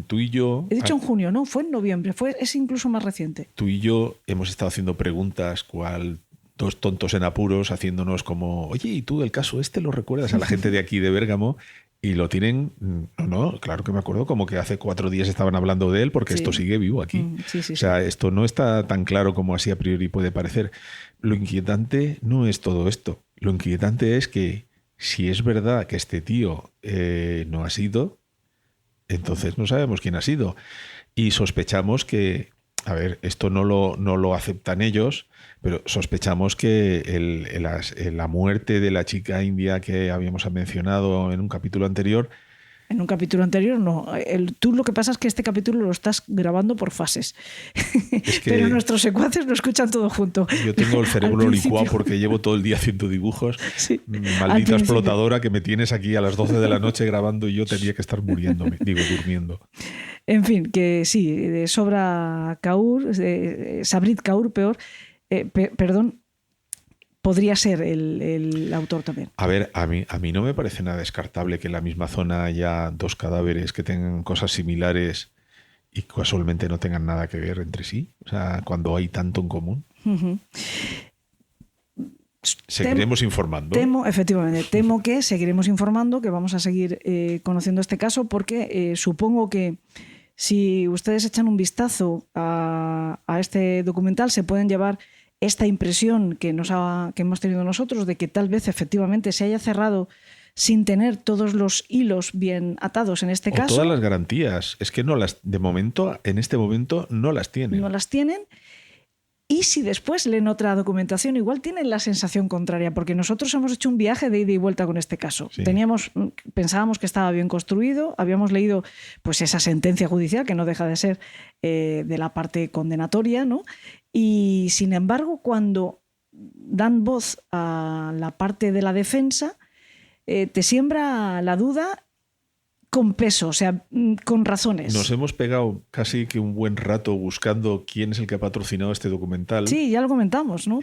tú y yo... He dicho en junio, no, fue en noviembre, es incluso más reciente. Tú y yo hemos estado haciendo preguntas, cual dos tontos en apuros, haciéndonos como, oye, ¿y tú el caso lo recuerdas? A la gente de aquí de Bérgamo, y lo tienen, no, claro que me acuerdo, como que hace 4 días estaban hablando de él, porque esto sigue vivo aquí. O sea, esto no está tan claro como así a priori puede parecer. Lo inquietante no es todo esto. Lo inquietante es que si es verdad que este tío no ha sido, entonces no sabemos quién ha sido. Y sospechamos que, a ver, esto no lo aceptan ellos, pero sospechamos que la muerte de la chica india que habíamos mencionado en un capítulo anterior... En un capítulo anterior no. Tú lo que pasa es que este capítulo lo estás grabando por fases. Es que pero nuestros secuaces lo escuchan todo junto. Yo tengo el cerebro licuado porque llevo todo el día haciendo dibujos. Sí, maldita explotadora que me tienes aquí a las 12 de la noche grabando y yo tenía que estar muriéndome, durmiendo. En fin, que sí, de sobra Kaur, Sabrit Kaur, perdón, podría ser el autor también. A ver, a mí no me parece nada descartable que en la misma zona haya 2 cadáveres que tengan cosas similares y casualmente no tengan nada que ver entre sí. O sea, cuando hay tanto en común. Uh-huh. Seguiremos informando. Temo que seguiremos informando, que vamos a seguir conociendo este caso, porque supongo que si ustedes echan un vistazo a este documental se pueden llevar esta impresión que hemos tenido nosotros de que tal vez efectivamente se haya cerrado sin tener todos los hilos bien atados en este caso. Todas las garantías. Es que en este momento no las tienen. No las tienen. Y si después leen otra documentación, igual tienen la sensación contraria, porque nosotros hemos hecho un viaje de ida y vuelta con este caso. Sí. Pensábamos que estaba bien construido, habíamos leído pues esa sentencia judicial, que no deja de ser de la parte condenatoria, ¿no? Y sin embargo, cuando dan voz a la parte de la defensa, te siembra la duda con peso, o sea, con razones. Nos hemos pegado casi que un buen rato buscando quién es el que ha patrocinado este documental. Sí, ya lo comentamos, ¿no?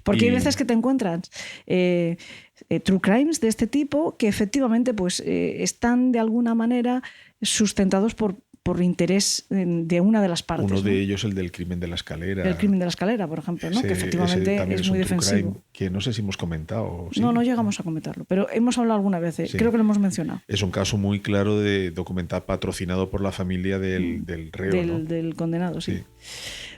Porque hay veces que te encuentras true crimes de este tipo que efectivamente pues, están de alguna manera sustentados por interés de una de las partes. Uno de ellos, el del crimen de la escalera. El crimen de la escalera, por ejemplo, ¿no? Que efectivamente es muy defensivo. Crime, que no sé si hemos comentado. ¿Sí? No llegamos a comentarlo, pero hemos hablado alguna vez, creo que lo hemos mencionado. Es un caso muy claro de documental patrocinado por la familia del reo. ¿No? Del condenado, sí.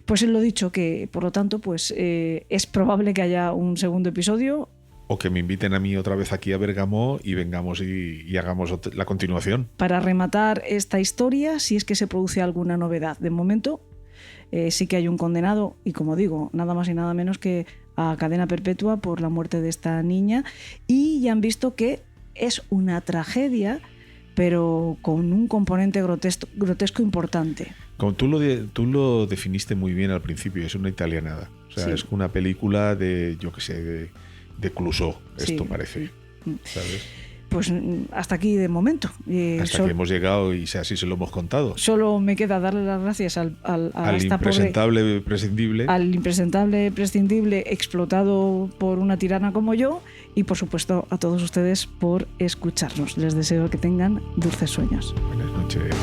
Pues él lo dicho, que por lo tanto pues es probable que haya un segundo episodio. O que me inviten a mí otra vez aquí a Bérgamo y vengamos y hagamos la continuación. Para rematar esta historia, si es que se produce alguna novedad. De momento, sí que hay un condenado, y como digo, nada más y nada menos que a cadena perpetua por la muerte de esta niña. Y ya han visto que es una tragedia, pero con un componente grotesco importante. Como tú lo definiste muy bien al principio, es una italianada. O sea, es una película de, yo qué sé, de Clouseau, esto parece, ¿sabes? Pues hasta aquí de momento. Hasta que hemos llegado y así se lo hemos contado. Solo me queda darle las gracias al impresentable prescindible. Al impresentable prescindible explotado por una tirana como yo, y por supuesto a todos ustedes por escucharnos. Les deseo que tengan dulces sueños. Buenas noches.